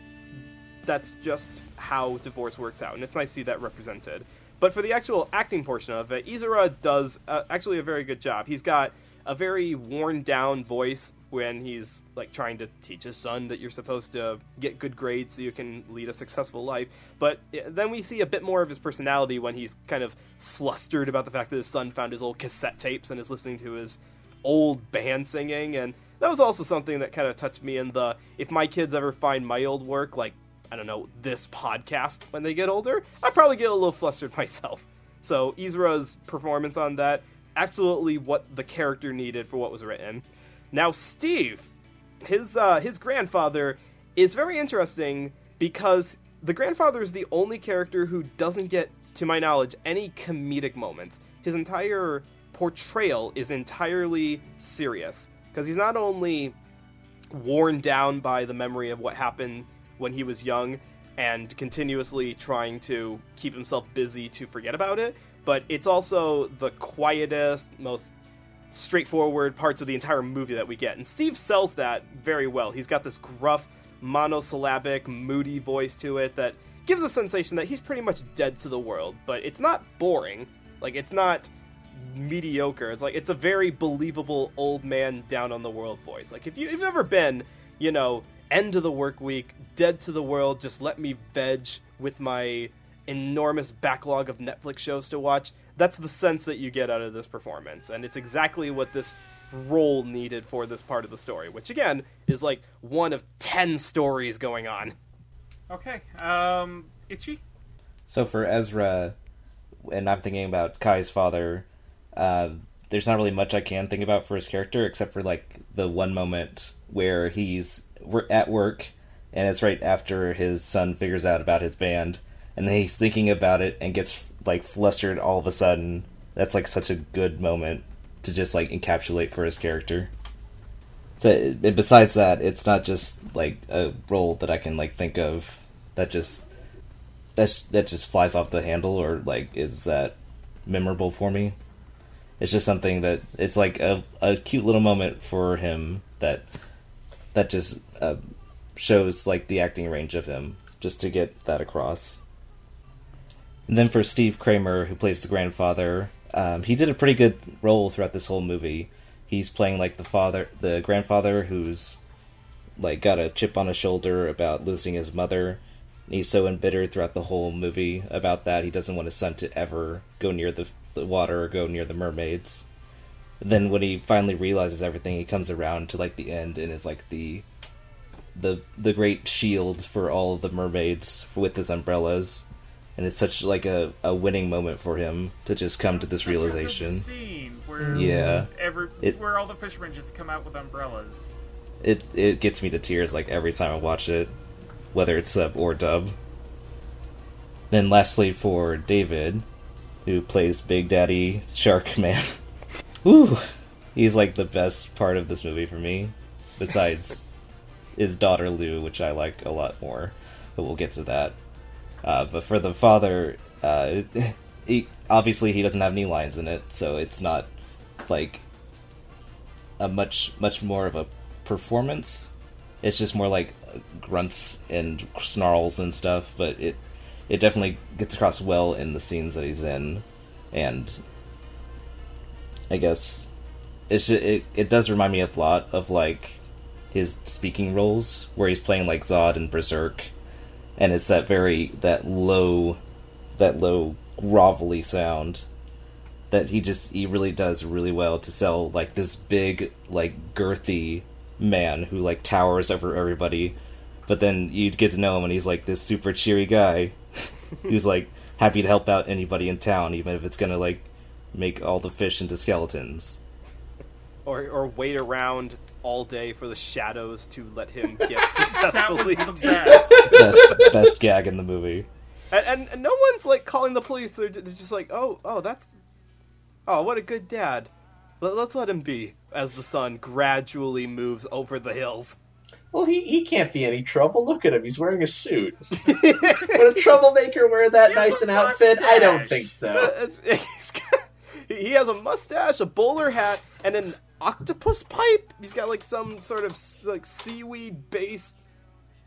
that's just how divorce works out, and it's nice to see that represented. But for the actual acting portion of it, Izura does actually a very good job. He's got a very worn down voice when he's like trying to teach his son that you're supposed to get good grades so you can lead a successful life. But then we see a bit more of his personality when he's kind of flustered about the fact that his son found his old cassette tapes and is listening to his old band singing. And that was also something that kind of touched me in the, if my kids ever find my old work, like, I don't know, this podcast when they get older, I'd probably get a little flustered myself. So Izura's performance on that, absolutely what the character needed for what was written. Now, Steve, his grandfather is very interesting because the grandfather is the only character who doesn't get, to my knowledge, any comedic moments. His entire portrayal is entirely serious because he's not only worn down by the memory of what happened when he was young and continuously trying to keep himself busy to forget about it, but it's also the quietest, most straightforward parts of the entire movie that we get. And Steve sells that very well. He's got this gruff, monosyllabic, moody voice to it that gives a sensation that he's pretty much dead to the world, but it's not boring. Like, it's not mediocre. It's like, it's a very believable old man down on the world voice. Like, if you've ever been, end of the work week, dead to the world, just let me veg with my enormous backlog of Netflix shows to watch, that's the sense that you get out of this performance, and it's exactly what this role needed for this part of the story, which again is like one of 10 stories going on. Okay, Itchy? So for Ezra, and I'm thinking about Kai's father, there's not really much I can think about for his character, except for, like, the one moment where we're at work, and it's right after his son figures out about his band, and then he's thinking about it and gets, like, flustered all of a sudden. That's, like, such a good moment to just, like, encapsulate for his character. So, besides that, it's not just, like, a role that I can, like, think of that just flies off the handle or, like, is that memorable for me. It's just something that, it's like a cute little moment for him that just shows, like, the acting range of him, just to get that across. And then for Steve Kramer, who plays the grandfather, he did a pretty good role throughout this whole movie. He's playing, like, the grandfather who's, like, got a chip on his shoulder about losing his mother. And he's so embittered throughout the whole movie about that. He doesn't want his son to ever go near the water or go near the mermaids. And then when he finally realizes everything, he comes around to, like, the end and is, like, the great shield for all of the mermaids with his umbrellas. And it's such, like, a winning moment for him to just come to this realization. A good scene where where all the fishermen just come out with umbrellas. It gets me to tears, like, every time I watch it, whether it's sub or dub. Then lastly for David, who plays Big Daddy Shark Man. Woo! He's, like, the best part of this movie for me, besides his daughter Lou, which I like a lot more, but we'll get to that. But for the father, obviously he doesn't have any lines in it, so it's not, like, a much more of a performance. It's just more like grunts and snarls and stuff, but it definitely gets across well in the scenes that he's in, and I guess it does remind me a lot of, like, his speaking roles, where he's playing, like, Zod and Berserk, and it's that low grovelly sound that he really does really well to sell, like, this big, like, girthy man who, like, towers over everybody, but then you get to know him and he's, like, this super cheery guy who's, like, happy to help out anybody in town, even if it's gonna, like, make all the fish into skeletons. Or wait around all day for the shadows to let him get successfully. That was the best. best gag in the movie. And no one's, like, calling the police. They're just like, oh, what a good dad. Let's let him be, as the sun gradually moves over the hills. Well, he can't be any trouble. Look at him. He's wearing a suit. Would a troublemaker wear that nice an outfit? I don't think so. He has a mustache, a bowler hat, and an octopus pipe. He's got, like, some sort of, like, seaweed-based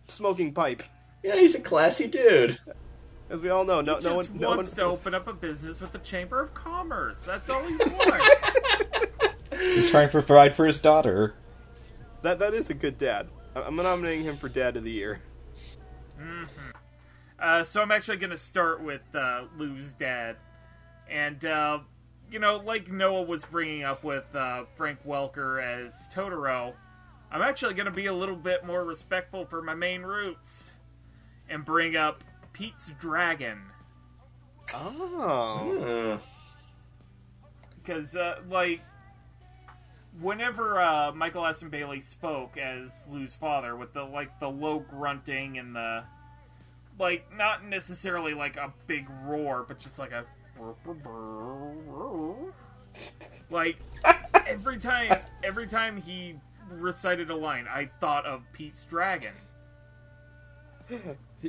smoking pipe. Yeah, he's a classy dude. As we all know, no one wants to open up a business with the Chamber of Commerce. That's all he wants. He's trying to provide for his daughter. That is a good dad. I'm nominating him for Dad of the Year. Mm-hmm. So I'm actually going to start with Lou's dad. And, you know, like Noah was bringing up with Frank Welker as Totoro, I'm actually going to be a little bit more respectful for my main roots and bring up Pete's Dragon. Oh. Because, like, whenever Michael Aston Bailey spoke as Lou's father, with the low grunting and the, like, not necessarily like a big roar, but just like a like, every time he recited a line, I thought of Pete's Dragon.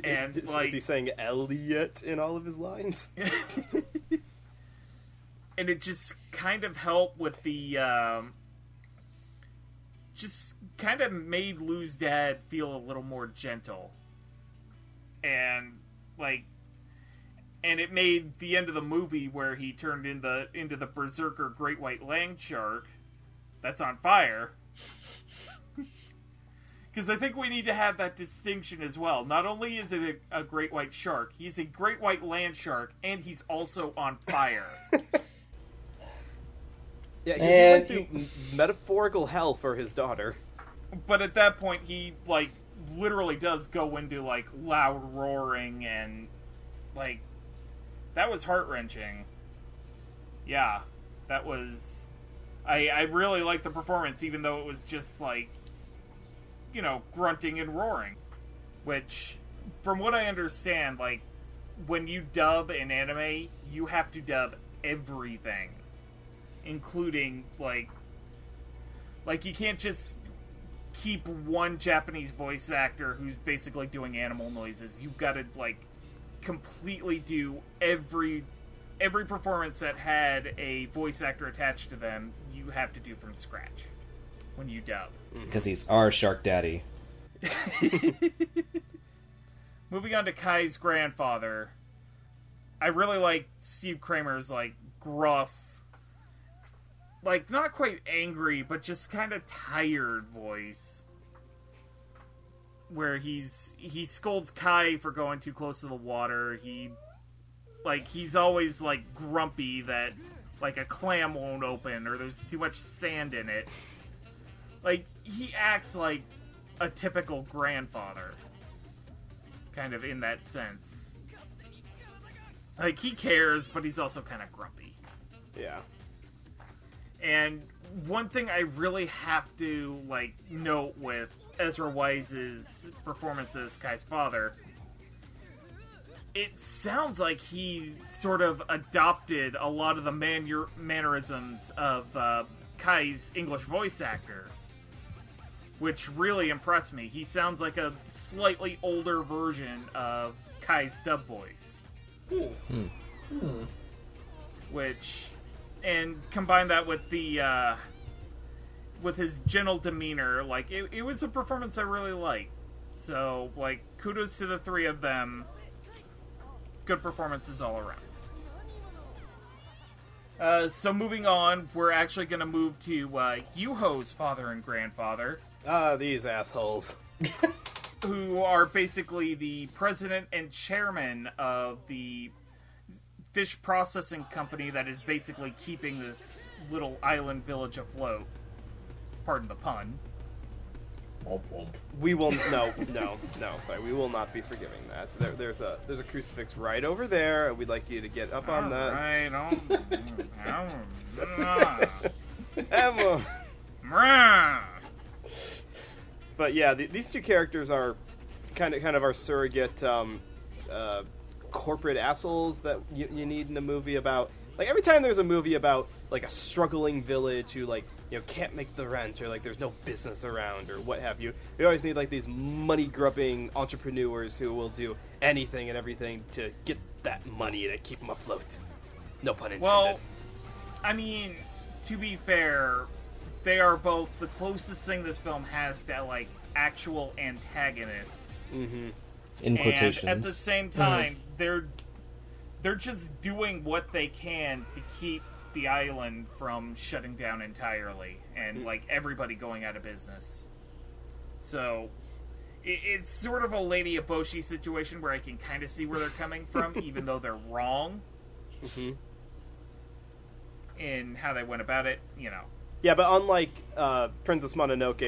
And is he saying Elliot in all of his lines? And it just kind of helped with the just kind of made Lou's dad feel a little more gentle. And, like, and it made the end of the movie where he turned into the berserker great white land shark that's on fire. Because I think we need to have that distinction as well. Not only is it a great white shark, he's a great white land shark, and he's also on fire. Yeah, he went through metaphorical hell for his daughter. But at that point, he, like, literally does go into, like, loud roaring and, like, that was heart-wrenching. Yeah, that was I really liked the performance, even though it was just like, you know, grunting and roaring. Which, from what I understand, like, when you dub an anime, you have to dub everything. Including, like you can't just keep one Japanese voice actor who's basically doing animal noises. You've got to, like, completely do every performance that had a voice actor attached to them, you have to do from scratch when you dub. Because he's our Shark Daddy. Moving on to Kai's grandfather, I really like Steve Kramer's, like, gruff, like, not quite angry, but just kind of tired voice. Where he scolds Kai for going too close to the water. He's always, like, grumpy that, like, a clam won't open or there's too much sand in it. Like, he acts like a typical grandfather. Kind of in that sense. Like, he cares, but he's also kind of grumpy. Yeah. And one thing I really have to, like, note with Ezra Weiss's performance as Kai's father, it sounds like he sort of adopted a lot of the mannerisms of Kai's English voice actor, which really impressed me. He sounds like a slightly older version of Kai's dub voice. Which, and combine that with the with his gentle demeanor, like, it was a performance I really liked. So, like, kudos to the three of them. Good performances all around. So moving on, we're actually going to move to Yuho's father and grandfather. These assholes. Who are basically the president and chairman of the fish processing company that is basically keeping this little island village afloat. Pardon the pun. We will no. Sorry, we will not be forgiving that. There's a crucifix right over there. We'd like you to get up on that. Emma. But yeah, these two characters are kind of our surrogate corporate assholes that you need in a movie about. Like, every time there's a movie about, like, a struggling village who, like, you know, can't make the rent, or, like, there's no business around, or what have you, we always need, like, these money-grubbing entrepreneurs who will do anything and everything to get that money to keep them afloat. No pun intended. Well, I mean, to be fair, they are both the closest thing this film has to, like, actual antagonists. Mm-hmm. In quotations. And at the same time, they're just doing what they can to keep the island from shutting down entirely and, like, everybody going out of business. So, it's sort of a Lady Eboshi situation where I can kind of see where they're coming from, even though they're wrong in how they went about it, you know. Yeah, but unlike Princess Mononoke,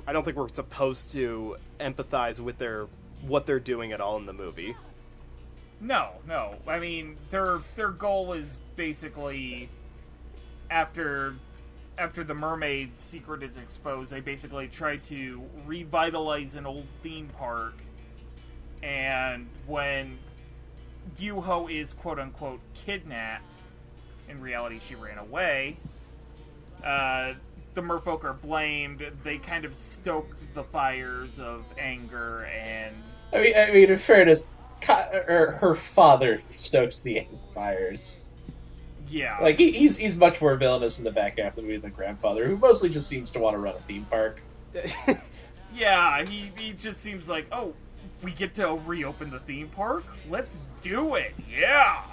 I don't think we're supposed to empathize with what they're doing at all in the movie. No. I mean, their goal is basically, after the mermaid secret is exposed, they basically try to revitalize an old theme park. And when Yuho is quote-unquote kidnapped, in reality she ran away, the merfolk are blamed. They kind of stoke the fires of anger and... I mean, in fairness, her father stokes the fires. Yeah. Like, he's much more villainous in the back half of the movie than the grandfather, who mostly just seems to want to run a theme park. Yeah, he just seems like, oh, we get to reopen the theme park? Let's do it, yeah!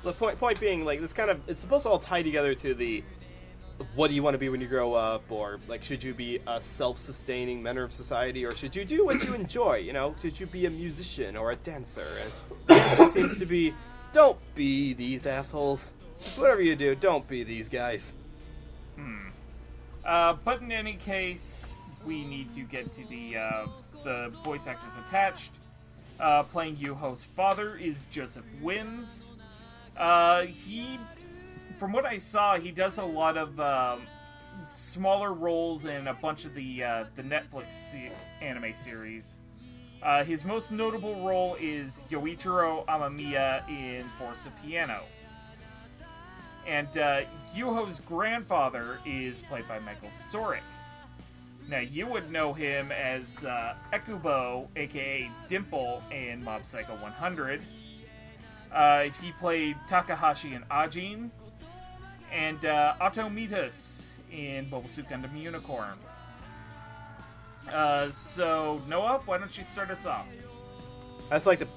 The point being, like, it's supposed to all tie together to the what do you want to be when you grow up, or, like, should you be a self-sustaining member of society, or should you do what you enjoy, you know? Should you be a musician or a dancer? And the answer seems to be, don't be these assholes. Whatever you do, don't be these guys. But in any case, we need to get to the voice actors attached. Playing Yuho's father is Joseph Wims. He from what I saw, he does a lot of smaller roles in a bunch of the Netflix anime series. His most notable role is Yoichiro Amamiya in Force of Piano. And Yuho's grandfather is played by Michael Sorick. Now, you would know him as Ekubo, aka Dimple, in Mob Psycho 100. He played Takahashi in Ajin, and Otto Mitas in Mobile Suit Gundam Unicorn. So, Noah, why don't you start us off? I'd just like to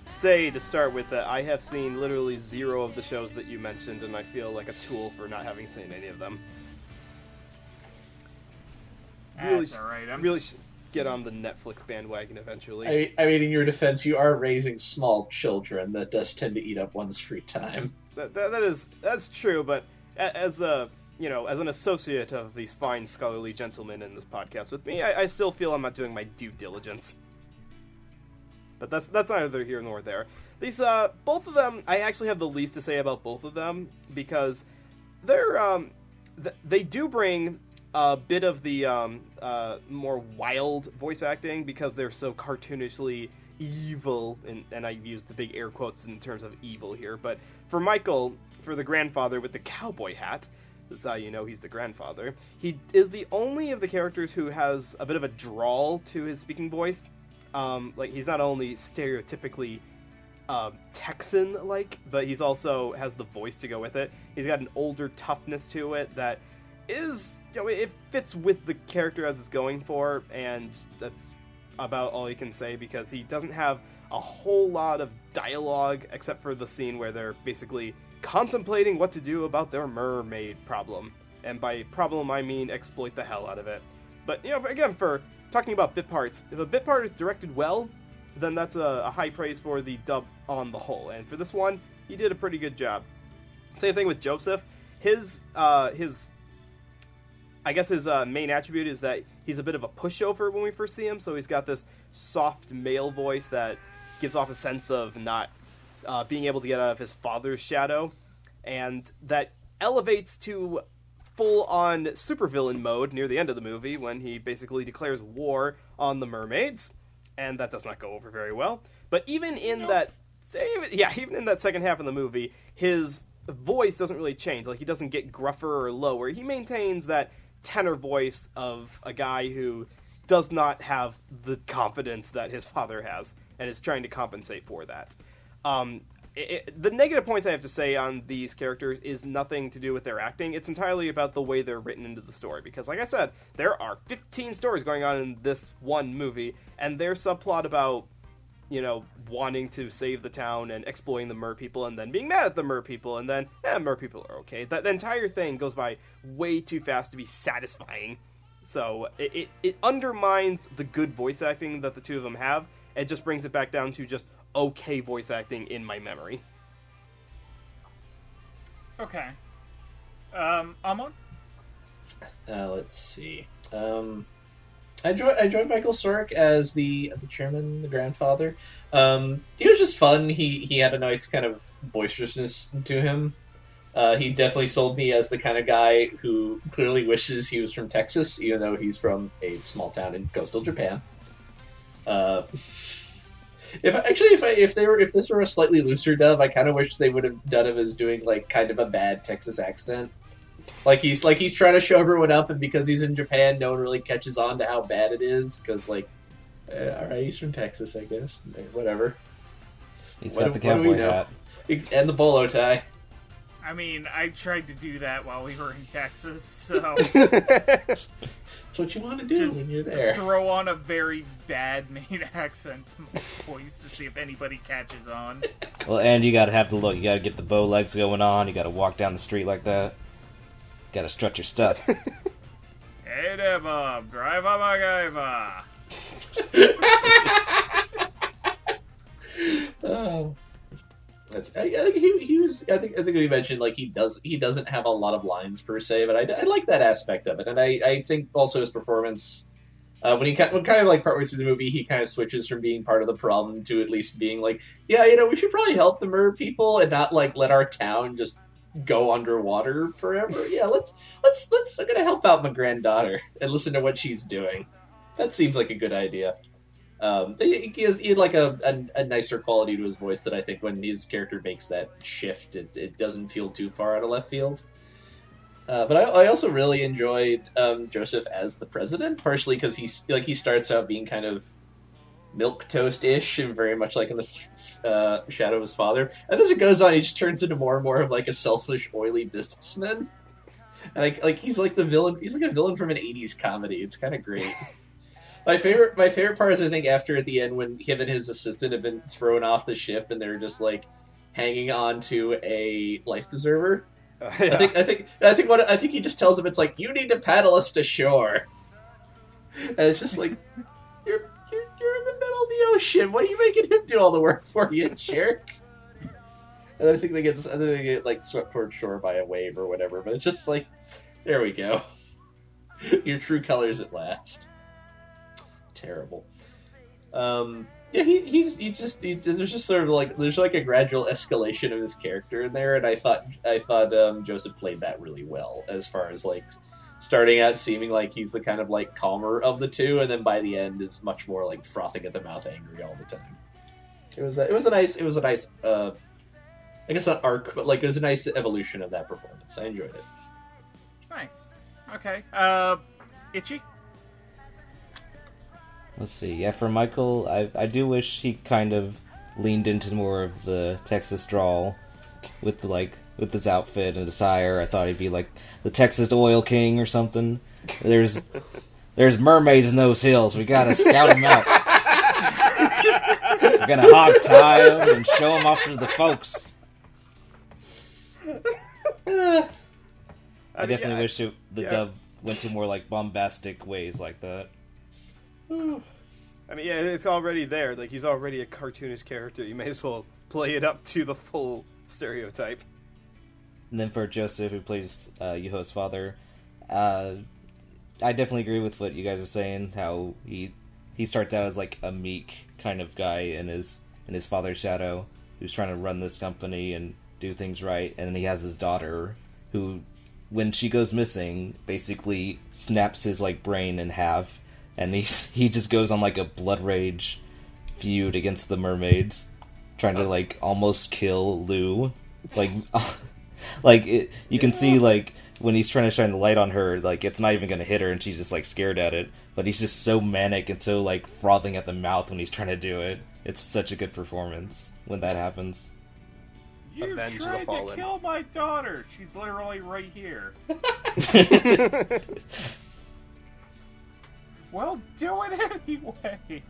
say, to start with, that I have seen literally 0 of the shows that you mentioned, and I feel like a tool for not having seen any of them. That's alright. Really should get on the Netflix bandwagon eventually. I mean, in your defense, you are raising small children. That does tend to eat up one's free time. That's true, but as a as an associate of these fine scholarly gentlemen in this podcast with me, I still feel I'm not doing my due diligence. But that's neither here nor there. These both of them, I actually have the least to say about both of them because they do bring a bit of the more wild voice acting because they're so cartoonishly evil, and I use the big air quotes in terms of evil here. But for Michael, for the grandfather with the cowboy hat, this is how you know he's the grandfather. He is the only of the characters who has a bit of a drawl to his speaking voice. Like, he's not only stereotypically Texan-like, but he's also has the voice to go with it. He's got an older toughness to it that is, it fits with the character as it's going for, and that's about all you can say because he doesn't have a whole lot of dialogue except for the scene where they're basically contemplating what to do about their mermaid problem. And by problem, I mean exploit the hell out of it. But, again, for talking about bit parts, if a bit part is directed well, then that's a high praise for the dub on the whole. And for this one, he did a pretty good job. Same thing with Joseph. His main attribute is that he's a bit of a pushover when we first see him, so he's got this soft male voice that gives off a sense of not being able to get out of his father's shadow, and that elevates to full-on supervillain mode near the end of the movie when he basically declares war on the mermaids, and that does not go over very well. But even in that second half of the movie, his voice doesn't really change. Like, he doesn't get gruffer or lower. He maintains that tenor voice of a guy who does not have the confidence that his father has and is trying to compensate for that. The negative points I have to say on these characters is nothing to do with their acting. It's entirely about the way they're written into the story. Because, like I said, there are 15 stories going on in this one movie, and their subplot about, wanting to save the town and exploiting the mer people and then being mad at the mer people and then, mer people are okay. The entire thing goes by way too fast to be satisfying. So it undermines the good voice acting that the two of them have. It just brings it back down to just okay voice acting in my memory. Okay. Amon? Let's see. I enjoyed Michael Sorek as the chairman, the grandfather. He was just fun. He had a nice kind of boisterousness to him. He definitely sold me as the kind of guy who clearly wishes he was from Texas, even though he's from a small town in coastal Japan. If this were a slightly looser dub, I kind of wish they would have done him as doing like kind of a bad Texas accent. Like he's trying to show everyone up, and because he's in Japan, no one really catches on to how bad it is. Because all right, he's from Texas, I guess. Whatever. He's got the cowboy hat and the bolo tie. I mean, I tried to do that while we were in Texas, so that's what you want to do when you're there. Throw on a very bad Maine accent to my voice to see if anybody catches on. Well, and you gotta have the look. You gotta get the bow legs going on. You gotta walk down the street like that. Gotta strut your stuff. Hey there, Bob. Drive up, MacGyver. Oh. I think we mentioned like he doesn't have a lot of lines per se, but I like that aspect of it, and I think also his performance when kind of like partway through the movie he kind of switches from being part of the problem to at least being like, yeah, we should probably help the mer people and not like let our town just go underwater forever. Yeah, let's. I'm gonna help out my granddaughter and listen to what she's doing. That seems like a good idea. He had like a nicer quality to his voice that I think when his character makes that shift, it doesn't feel too far out of left field. But I also really enjoyed Joseph as the president, partially because he starts out being kind of milquetoast-ish and very much like in the shadow of his father, and as it goes on, he just turns into more and more of like a selfish, oily businessman. And like he's like the villain. He's like a villain from an '80s comedy. It's kind of great. My favorite part is I think after at the end when him and his assistant have been thrown off the ship and they're just like hanging on to a life preserver. Yeah. I think he just tells him, it's like, you need to paddle us to shore. And it's just like, you're in the middle of the ocean. Why are you making him do all the work for you, jerk? And I think they get like swept towards shore by a wave or whatever. But it's just like, there we go. Your true colors at last. Terrible. Yeah, there's just sort of like there's like a gradual escalation of his character in there, and I thought Joseph played that really well as far as like starting out seeming like he's the kind of like calmer of the two, and then by the end is much more like frothing at the mouth, angry all the time. It was a nice I guess not arc, but like it was a nice evolution of that performance. I enjoyed it. Nice. Okay. Itchy. Let's see. Yeah, for Michael, I do wish he kind of leaned into more of the Texas drawl with his outfit and attire. I thought he'd be like the Texas oil king or something. There's mermaids in those hills. We gotta scout them out. We're gonna hog tie them and show them off to the folks. I definitely wish the dub went to more like bombastic ways like that. I mean, yeah, it's already there. Like, he's already a cartoonish character. You may as well play it up to the full stereotype. And then for Joseph, who plays Yuho's father, I definitely agree with what you guys are saying. How he starts out as like a meek kind of guy in his father's shadow, who's trying to run this company and do things right, and then he has his daughter, who, when she goes missing, basically snaps his like brain in half. And he just goes on like a blood rage feud against the mermaids, trying to like almost kill Lou. Like, you can see like when he's trying to shine the light on her, like it's not even gonna hit her, and she's just like scared at it. But he's just so manic and so like frothing at the mouth when he's trying to do it. It's such a good performance when that happens. You tried to kill my daughter. She's literally right here. Well, do it anyway.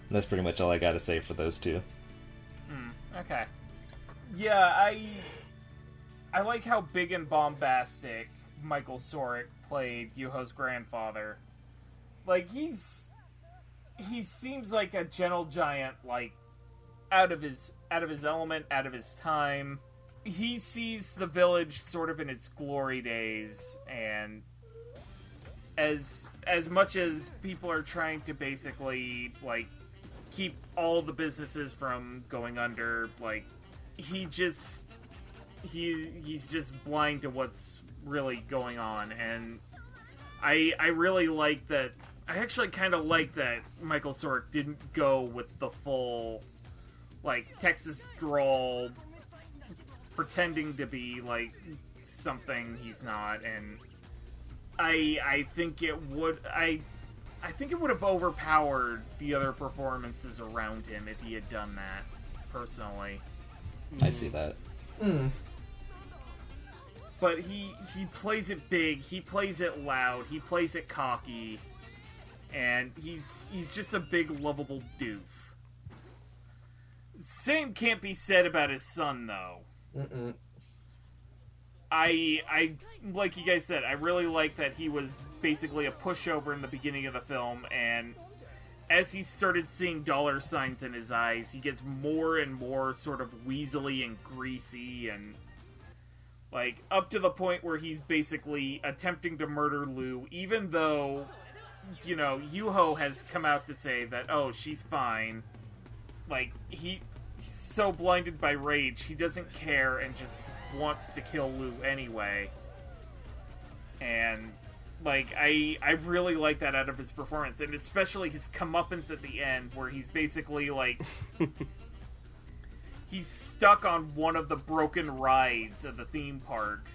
That's pretty much all I gotta say for those two. Okay. Yeah, I like how big and bombastic Michael Sorek played Yuho's grandfather. Like, he seems like a gentle giant, like out of his element, out of his time. He sees the village sort of in its glory days, and as much as people are trying to basically like keep all the businesses from going under, like he's just blind to what's really going on. And I really like that. I actually kind of like that Michael Sorek didn't go with the full like Texas drawl, pretending to be like something he's not. And I think it would have overpowered the other performances around him if he had done that, personally. I see that. But he plays it big, he plays it loud, he plays it cocky, and he's just a big lovable doof. Same can't be said about his son, though. I like you guys said, I really like that he was basically a pushover in the beginning of the film, and as he started seeing dollar signs in his eyes, he gets more and more sort of weaselly and greasy, and like up to the point where he's basically attempting to murder Lou, even though, you know, Yuho has come out to say that, oh, she's fine. Like, so blinded by rage, he doesn't care and just wants to kill Lou anyway. And, like, I really like that out of his performance, and especially his comeuppance at the end, where he's basically, like, he's stuck on one of the broken rides of the theme park.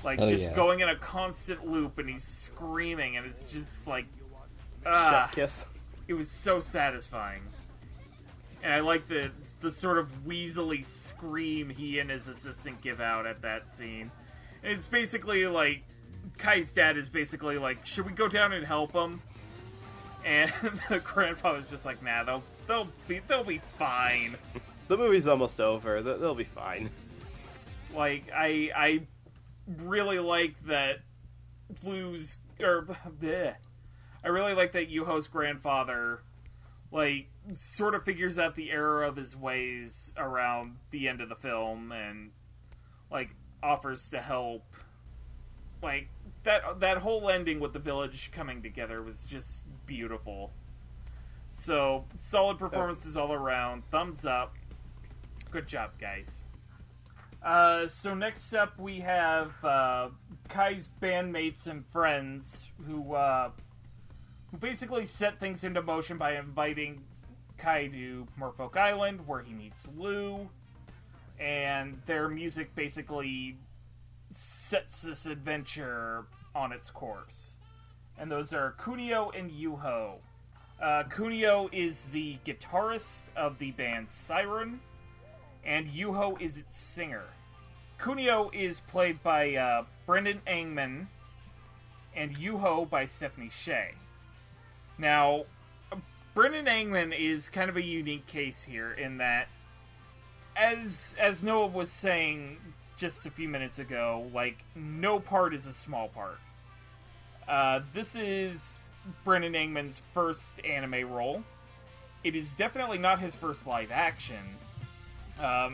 Like, going in a constant loop, and he's screaming, and it's just, like, chef kiss. It was so satisfying. And I like the sort of weaselly scream he and his assistant give out at that scene. And it's basically like, Kai's dad is basically like, should we go down and help him? And the grandfather's just like, nah, they'll be fine. The movie's almost over. They'll be fine. Like, I really like that I really like that Yuho's grandfather, like, sort of figures out the error of his ways around the end of the film and, like, offers to help. Like, that whole ending with the village coming together was just beautiful. So, solid performances all around. Thumbs up. Good job, guys. So next up we have Kai's bandmates and friends who basically set things into motion by inviting Kai to Merfolk Island, where he meets Lou, and their music basically sets this adventure on its course. And those are Kunio and Yuho. Kunio is the guitarist of the band Siren, and Yuho is its singer. Kunio is played by Brendan Angman, and Yuho by Stephanie Shea. Now, Brendan Angman is kind of a unique case here in that, as Noah was saying just a few minutes ago, like, no part is a small part. This is Brendan Angman's first anime role. It is definitely not his first live action.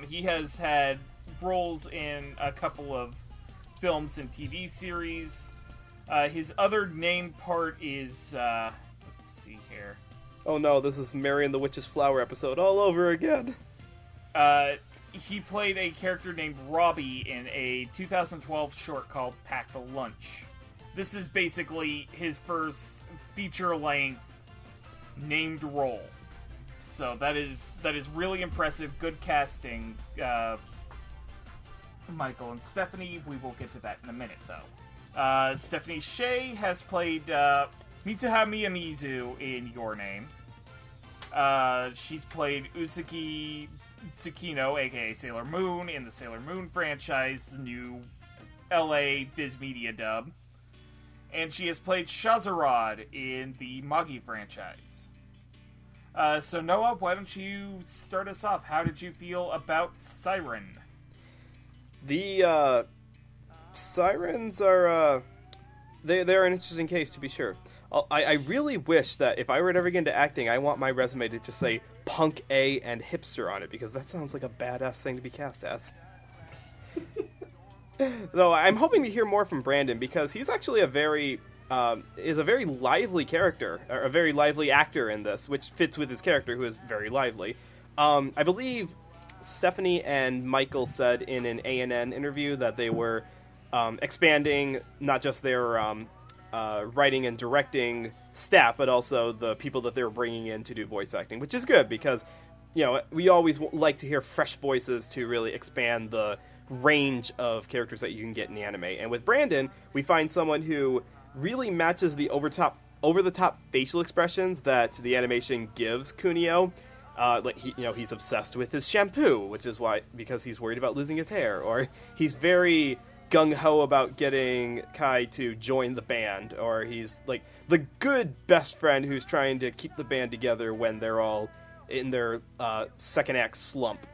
He has had roles in a couple of films and TV series. His other named part is, let's see here. Oh no, this is Mary and the Witch's Flower episode all over again. He played a character named Robbie in a 2012 short called Pack the Lunch. This is basically his first feature-length named role. So that is really impressive. Good casting, Michael and Stephanie. We will get to that in a minute, though. Stephanie Shea has played Mitsuha Miyamizu in Your Name. She's played Usuki Tsukino, aka Sailor Moon, in the Sailor Moon franchise, the new LA Viz Media dub. And she has played Shazarad in the Magi franchise. So Noah, why don't you start us off? How did you feel about Siren? The Sirens are they're an interesting case, to be sure. I really wish that if I were to ever get into acting, I want my resume to just say punk A and hipster on it, because that sounds like a badass thing to be cast as. Though I'm hoping to hear more from Brandon, because he's actually a very lively character, or a very lively actor in this, which fits with his character, who is very lively. I believe Stephanie and Michael said in an A&N interview that they were expanding not just their writing and directing staff, but also the people that they were bringing in to do voice acting, which is good, because, you know, we always like to hear fresh voices to really expand the range of characters that you can get in the anime. And with Brandon, we find someone who really matches the over-the-top facial expressions that the animation gives Kunio. Like he's obsessed with his shampoo, which is because he's worried about losing his hair, or he's very gung-ho about getting Kai to join the band, or he's like the good best friend who's trying to keep the band together when they're all in their second act slump.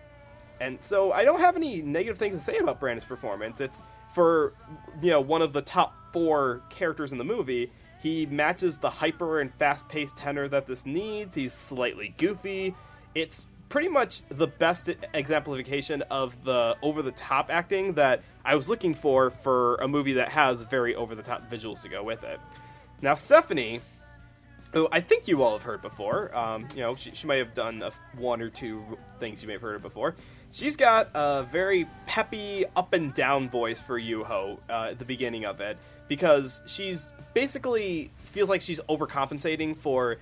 And so I don't have any negative things to say about Brandon's performance. It's for, one of the top 4 characters in the movie. He matches the hyper and fast-paced tenor that this needs. He's slightly goofy. It's pretty much the best exemplification of the over-the-top acting that I was looking for a movie that has very over-the-top visuals to go with it. Now, Stephanie, who I think you all have heard before. She may have done one or two things you may have heard of before. She's got a very peppy up and down voice for Yuho at the beginning of it, because she's basically feels like she's overcompensating for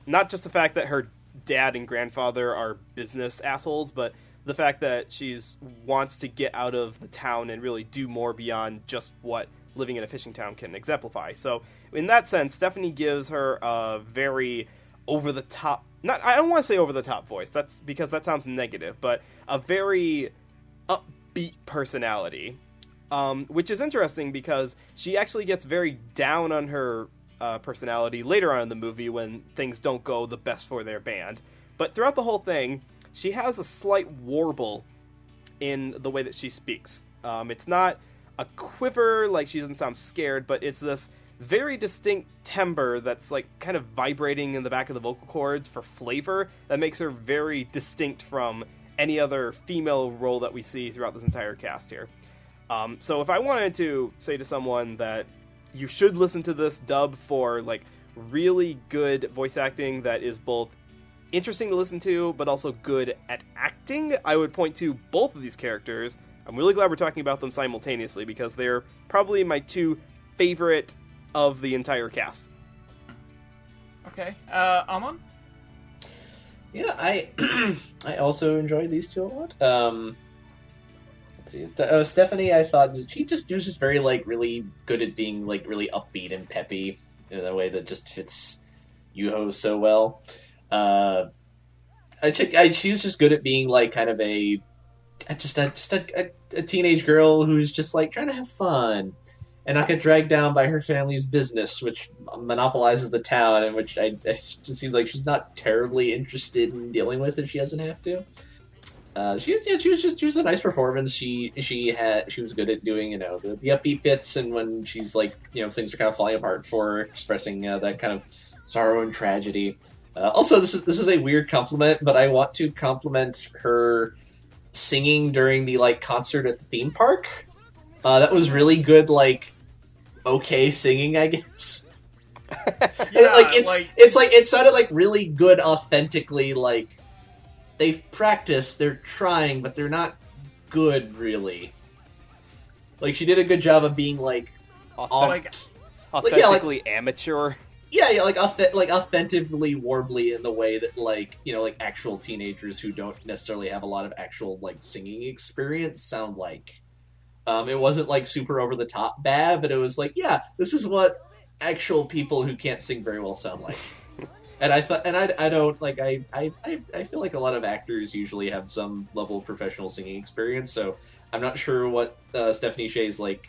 not just the fact that her dad and grandfather are business assholes, but the fact that she's wants to get out of the town and really do more beyond just what living in a fishing town can exemplify. So in that sense, Stephanie gives her a very over-the-top... I don't want to say over-the-top voice, that's because that sounds negative, but a very upbeat personality, which is interesting because she actually gets very down on her personality later on in the movie when things don't go the best for their band. But throughout the whole thing, she has a slight warble in the way that she speaks. It's not a quiver, like she doesn't sound scared, but it's this very distinct timbre that's like kind of vibrating in the back of the vocal cords for flavor that makes her very distinct from any other female role that we see throughout this entire cast here. So if I wanted to say to someone that you should listen to this dub for like really good voice acting that is both interesting to listen to but also good at acting, I would point to both of these characters. I'm really glad we're talking about them simultaneously because they're probably my two favorite of the entire cast. Okay, Amon? Yeah, I also enjoyed these two a lot. Let's see, Stephanie, I thought she was just very like really good at being like really upbeat and peppy in a way that just fits Yuho so well. She was just good at being like kind of a teenage girl who's just like trying to have fun and not get dragged down by her family's business, which monopolizes the town, and which it just seems like she's not terribly interested in dealing with if she doesn't have to. She was a nice performance. She was good at doing the upbeat bits, and when she's like things are kind of falling apart for her, expressing that kind of sorrow and tragedy. Also, this is a weird compliment, but I want to compliment her singing during the like concert at the theme park. That was really good, like okay singing, I guess. It sounded like really good, authentically like they've practiced, they're trying, but they're not good really. Like she did a good job of being like authentically amateur. Yeah, like authentically warbly in the way that like actual teenagers who don't necessarily have a lot of actual like singing experience sound like. It wasn't like super over the top bad, but it was like, yeah, this is what actual people who can't sing very well sound like. And I thought, and I don't like I feel like a lot of actors usually have some level of professional singing experience, so I'm not sure what Stephanie Shea's like.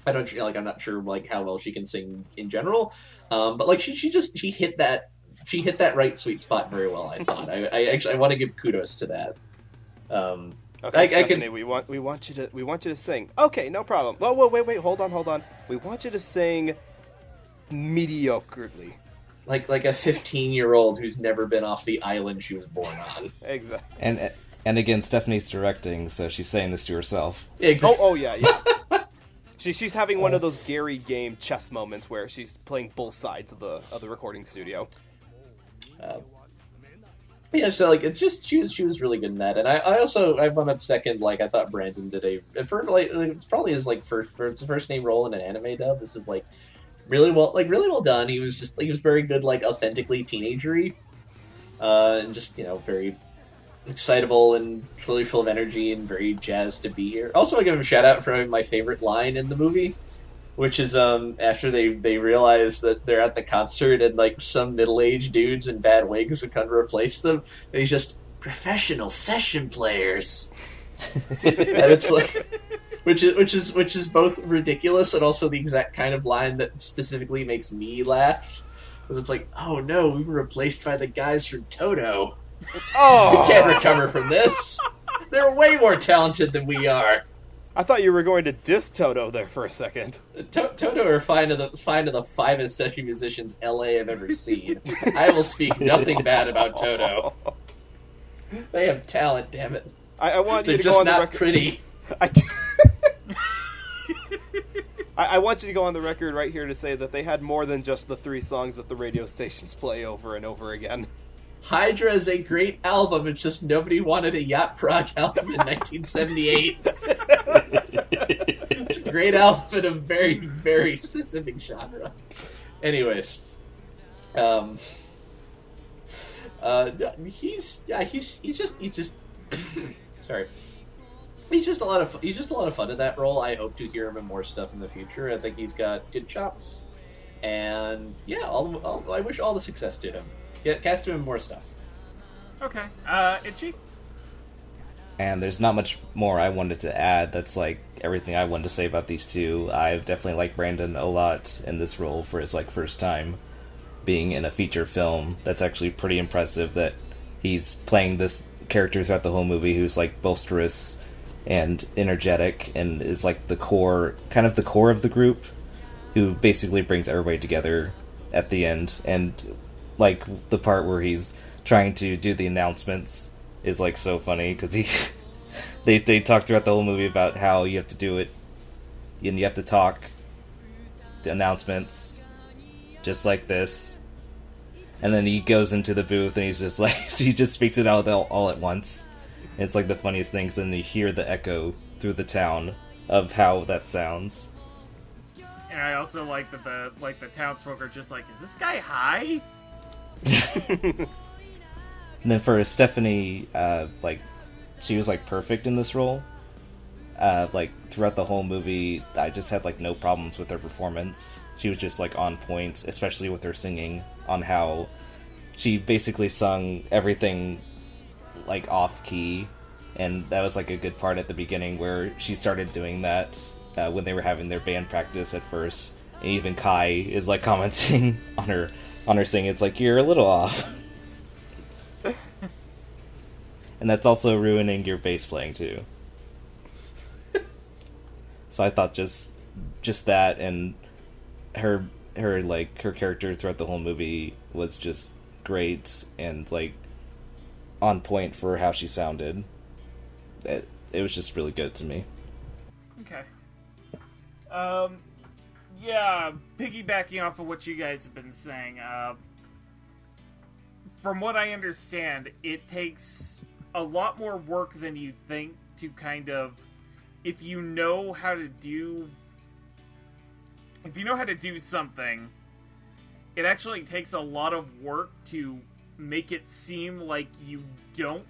I'm not sure like how well she can sing in general, but like she hit that right sweet spot very well. I thought I want to give kudos to that. Okay, Stephanie, we want you to sing. Okay, no problem. Whoa, wait, hold on. We want you to sing mediocrely, like a 15-year-old who's never been off the island she was born on. Exactly. And again, Stephanie's directing, so she's saying this to herself. Exactly. Oh yeah. She's having one of those Gary game chess moments where she's playing both sides of the recording studio. Yeah, so like it's just she was really good in that, and I want to second like I thought Brandon did it's probably his like first name role in an anime dub. This is like really well done. He was very good, like authentically teenagery, and just very excitable and clearly full of energy and very jazzed to be here. Also, I give him a shout out for my favorite line in the movie, which is after they realize that they're at the concert and like some middle-aged dudes in bad wigs have come to replace them, and he's just professional session players. And it's like which is both ridiculous and also the exact kind of line that specifically makes me laugh, because it's like, oh no, we were replaced by the guys from Toto. Oh, we can't recover from this. They're way more talented than we are. I thought you were going to diss Toto there for a second. Toto are five of the finest session musicians LA have ever seen. I will speak nothing bad about Toto. They have talent, damn it. I want They're you to just go on the not record. pretty. I want you to go on the record right here to say that they had more than just the 3 songs that the radio stations play over and over again. Hydra is a great album, it's just nobody wanted a yacht prog album in 1978. It's a great album in a very, very specific genre. Anyways. He's just sorry. He's just a lot of fun in that role. I hope to hear him in more stuff in the future. I think he's got good chops, and yeah, I wish all the success to him. Cast him in more stuff. Okay, Itchy? And there's not much more I wanted to add. That's like everything I wanted to say about these two. I definitely like Brandon a lot in this role for his like first time being in a feature film. That's actually pretty impressive that he's playing this character throughout the whole movie who's like boisterous and energetic and is like the core of the group, who basically brings everybody together at the end. And like the part where he's trying to do the announcements is like so funny because they talk throughout the whole movie about how you have to do it and you have to talk to announcements just like this, and then he goes into the booth and he's just like he just speaks it out all at once. And it's like the funniest things, and you hear the echo through the town of how that sounds. And I also like that the townsfolk are just like, is this guy high? And then for Stephanie, like she was like perfect in this role. Like throughout the whole movie, I just had like no problems with her performance. She was just like on point, especially with her singing, on how she basically sung everything like off key, and that was like a good part at the beginning where she started doing that when they were having their band practice at first, and even Kai is like commenting on her singing. It's like, you're a little off. And that's also ruining your bass playing too. So I thought just that, and her character throughout the whole movie was just great and like on point for how she sounded. It was just really good to me. Okay. Yeah, piggybacking off of what you guys have been saying, from what I understand, it takes a lot more work than you think to kind of, if you know how to do something, it actually takes a lot of work to make it seem like you don't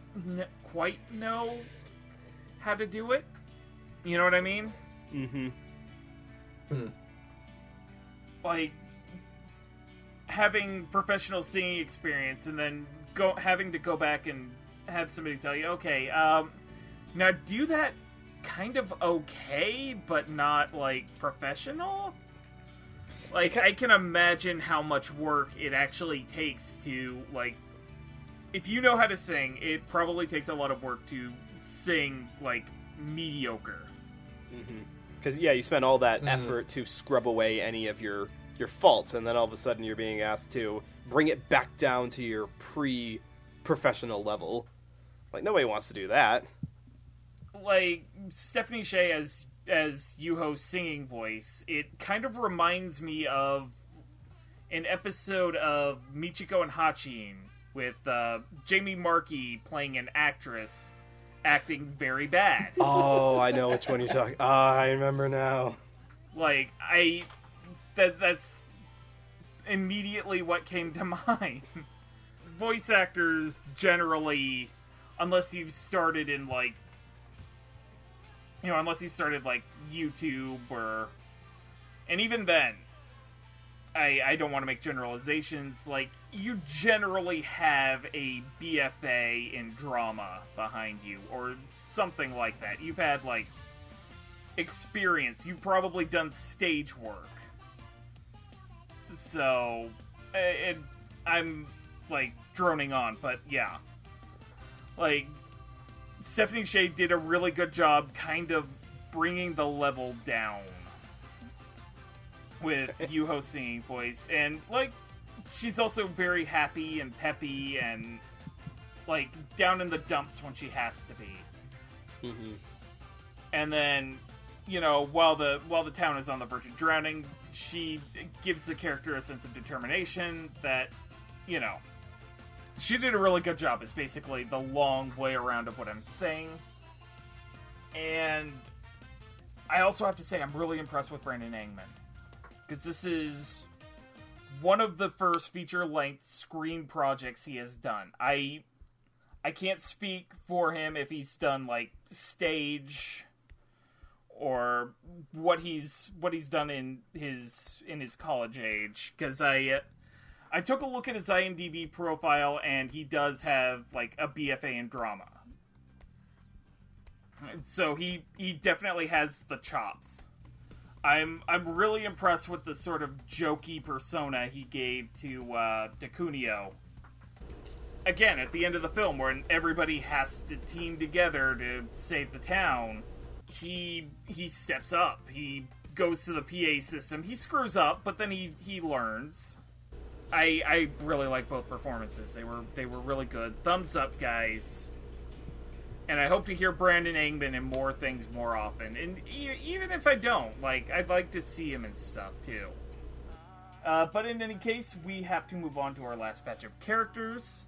quite know how to do it. You know what I mean? Mm-hmm. Like, having professional singing experience and then having to go back and have somebody tell you, okay, now do that kind of okay, but not, like, professional? Like, I can imagine how much work it actually takes to, like, if you know how to sing, it probably takes a lot of work to sing, like, mediocre. Because, yeah, you spend all that effort to scrub away any of your faults, and then all of a sudden you're being asked to bring it back down to your pre-professional level. Like, nobody wants to do that. Like, Stephanie Sheh as Yuho's singing voice, it kind of reminds me of an episode of Michiko and Hachin with Jamie Markey playing an actress acting very bad. Oh, I know which one you're talking. I remember now. Like, that's immediately what came to mind. Voice actors generally, unless you've started in like YouTube and even then, I don't want to make generalizations, like, you generally have a BFA in drama behind you, or something like that. You've had, like, experience. You've probably done stage work. So, I'm, like, droning on, but yeah. Like, Stephanie Sheh did a really good job kind of bringing the level down with Yuho's singing voice, and, like, she's also very happy and peppy and, like, down in the dumps when she has to be. Mm-hmm. And then while the town is on the verge of drowning, she gives the character a sense of determination that, she did a really good job, is basically the long way around of what I'm saying. And I also have to say I'm really impressed with Brandon Angman, because this is one of the first feature-length screen projects he has done. I can't speak for him if he's done, like, stage or what he's done in his college age, because I took a look at his IMDb profile, and he does have, like, a BFA in drama. So he definitely has the chops. I'm really impressed with the sort of jokey persona he gave to DeCuneo. Again, at the end of the film, when everybody has to team together to save the town, he steps up. He goes to the PA system. He screws up, but then he learns. I really like both performances. They were really good. Thumbs up, guys. And I hope to hear Brandon Angman in more things more often. And even if I don't, like, I'd like to see him in stuff, too. But in any case, we have to move on to our last batch of characters.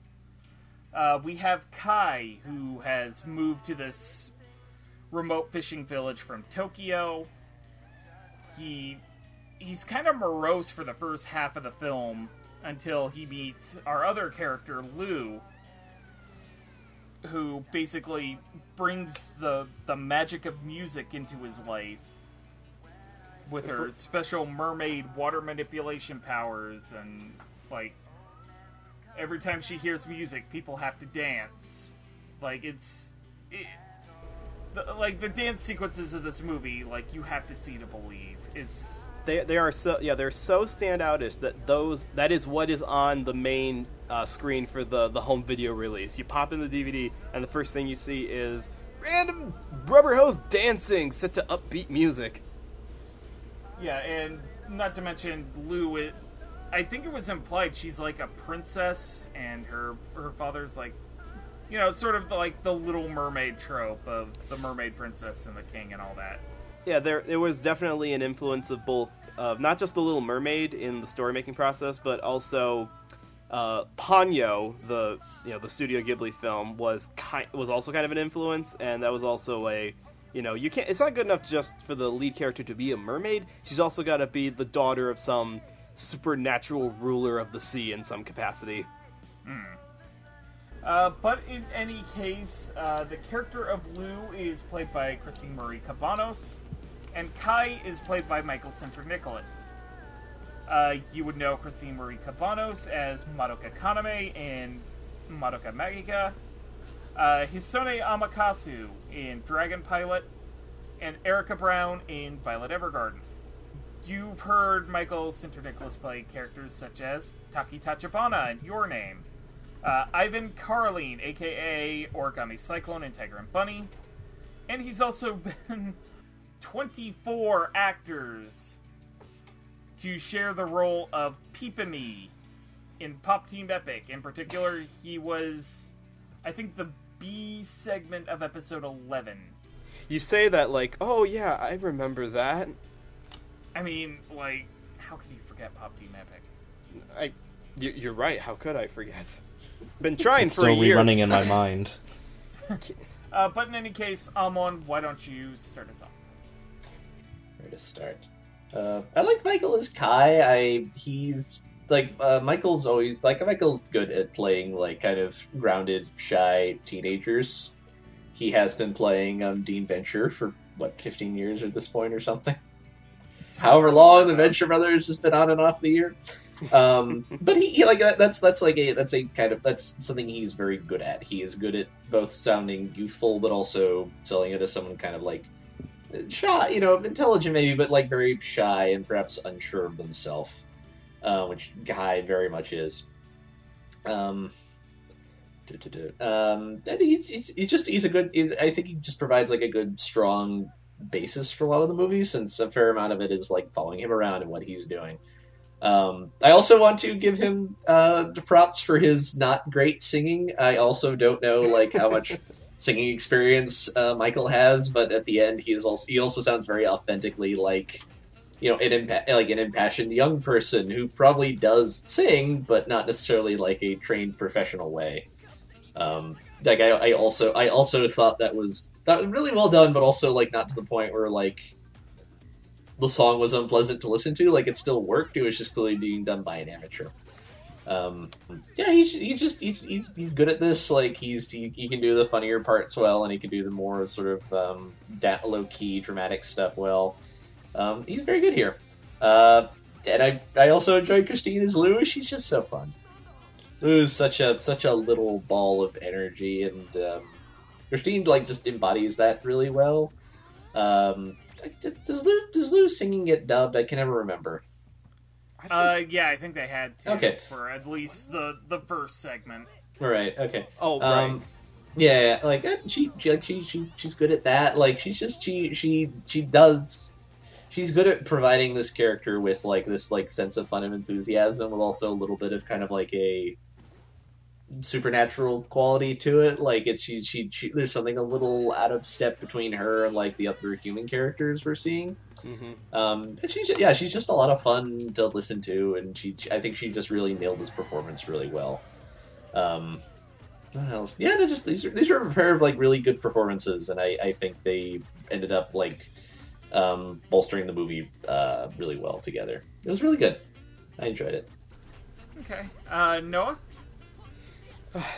We have Kai, who has moved to this remote fishing village from Tokyo. He's kind of morose for the first half of the film until he meets our other character, Lou, who basically brings the magic of music into his life with her special mermaid water manipulation powers, and, like, every time she hears music, people have to dance. Like, the dance sequences of this movie, like, you have to see to believe. They're so standoutish that is what is on the main screen for the home video release. You pop in the DVD, and the first thing you see is random rubberhose dancing set to upbeat music. Yeah, and not to mention Lou. I think it was implied she's like a princess, and her father's like, sort of like the Little Mermaid trope of the mermaid princess and the king and all that. Yeah, there was definitely an influence of both, not just the Little Mermaid in the story making process, but also Ponyo, the Studio Ghibli film, was also kind of an influence, and that was also it's not good enough just for the lead character to be a mermaid. She's also got to be the daughter of some supernatural ruler of the sea in some capacity. But in any case, the character of Lou is played by Christine Marie Cabanos, and Kai is played by Michael Sinter-Nicholas. You would know Christine Marie Cabanos as Madoka Kaname in Madoka Magica, Hisone Amakasu in Dragon Pilot, and Erica Brown in Violet Evergarden. You've heard Michael Sinter-Nicholas play characters such as Taki Tachibana in Your Name, Ivan Carline, a.k.a. Origami Cyclone in Tiger and Bunny, and he's also been 24 actors to share the role of Peepamy in Pop Team Epic. In particular, he was, I think, the B segment of episode 11. You say that like, oh yeah, I remember that. I mean, like, how could you forget Pop Team Epic? You're right, how could I forget? Been trying it's for a year. Still rerunning in my mind. But in any case, Amon, why don't you start us off? Where to start? I like Michael as Kai. He's like Michael's good at playing like kind of grounded, shy teenagers. He has been playing Dean Venture for 15 years at this point or something. However long the Venture Brothers has been on and off the year. But he like that's something he's very good at. He is good at both sounding youthful but also selling it as someone kind of like shy, intelligent maybe, but like very shy and perhaps unsure of themselves, which Guy very much is. And I think I think he just provides like a good strong basis for a lot of the movies, since a fair amount of it is like following him around and what he's doing. I also want to give him the props for his not great singing. I also don't know like how much singing experience Michael has, but at the end he also sounds very authentically like, you know, an impassioned young person who probably does sing, but not necessarily like a trained professional way. Like I also thought that was really well done, but also like not to the point where like the song was unpleasant to listen to. Like it still worked. It was just clearly being done by an amateur. Yeah, he's good at this. Like he can do the funnier parts well, and he can do the more sort of low key dramatic stuff well. He's very good here. And I also enjoyed Christine as Lou. She's just so fun. Lou is such a little ball of energy, and Christine like just embodies that really well. Does Lou singing get dubbed? I can never remember. Yeah, I think they had to. Okay. For at least the first segment. Right. Okay. Oh, right. Yeah, like she's good at that. Like she's good at providing this character with like this like sense of fun and enthusiasm, with also a little bit of kind of like a supernatural quality to it. Like it's she there's something a little out of step between her and like the other human characters we're seeing. Mm-hmm. But she's just a lot of fun to listen to, and I think she just really nailed this performance really well. What else? Yeah, these are a pair of like really good performances, and I think they ended up like bolstering the movie really well together. It was really good. I enjoyed it. Okay, Noah.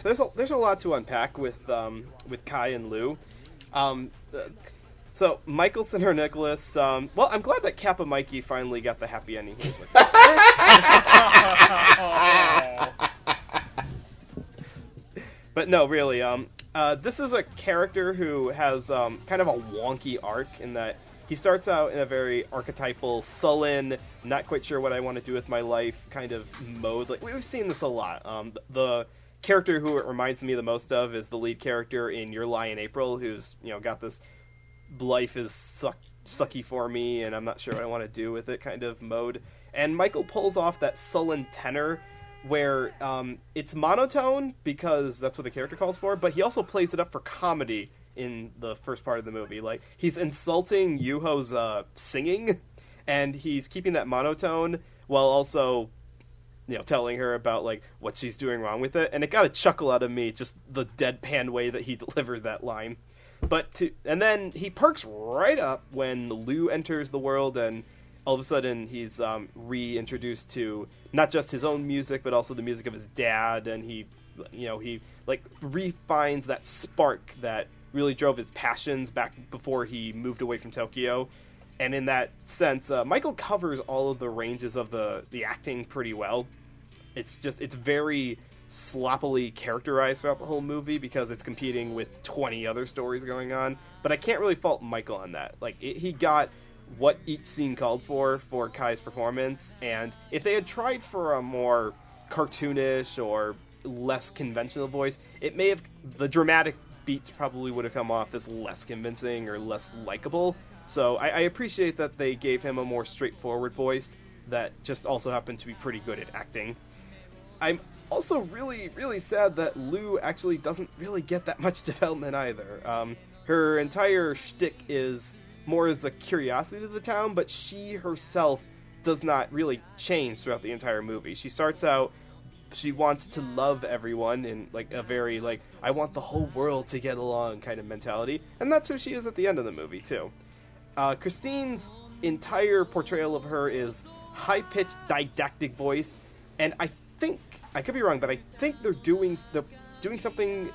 There's a lot to unpack with Kai and Lou. So Michelson or Nicholas. Well, I'm glad that Kappa Mikey finally got the happy ending. He was like, but no, really. This is a character who has kind of a wonky arc in that he starts out in a very archetypal, sullen, not quite sure what I want to do with my life kind of mode. Like we've seen this a lot. The character who it reminds me the most of is the lead character in Your Lie in April, who's got this life is sucky for me and I'm not sure what I want to do with it kind of mode. And Michael pulls off that sullen tenor where it's monotone because that's what the character calls for, but he also plays it up for comedy in the first part of the movie. Like he's insulting Yuho's singing, and he's keeping that monotone while also telling her about like what she's doing wrong with it. And it got a chuckle out of me, just the deadpan way that he delivered that line. And then he perks right up when Lou enters the world, and all of a sudden he's reintroduced to not just his own music, but also the music of his dad, and he like refines that spark that really drove his passions back before he moved away from Tokyo. And in that sense, Michael covers all of the ranges of the acting pretty well. It's very sloppily characterized throughout the whole movie because it's competing with 20 other stories going on. But I can't really fault Michael on that. Like he got what each scene called for Kai's performance, and if they had tried for a more cartoonish or less conventional voice, the dramatic beats probably would have come off as less convincing or less likable. So I appreciate that they gave him a more straightforward voice that just also happened to be pretty good at acting. I'm also really, really sad that Lou actually doesn't really get that much development either. Her entire shtick is more as a curiosity to the town, but she herself does not really change throughout the entire movie. She starts out, she wants to love everyone in like a very like I want the whole world to get along kind of mentality, and that's who she is at the end of the movie too. Christine's entire portrayal of her is high-pitched didactic voice, and I think I could be wrong, but I think they're doing something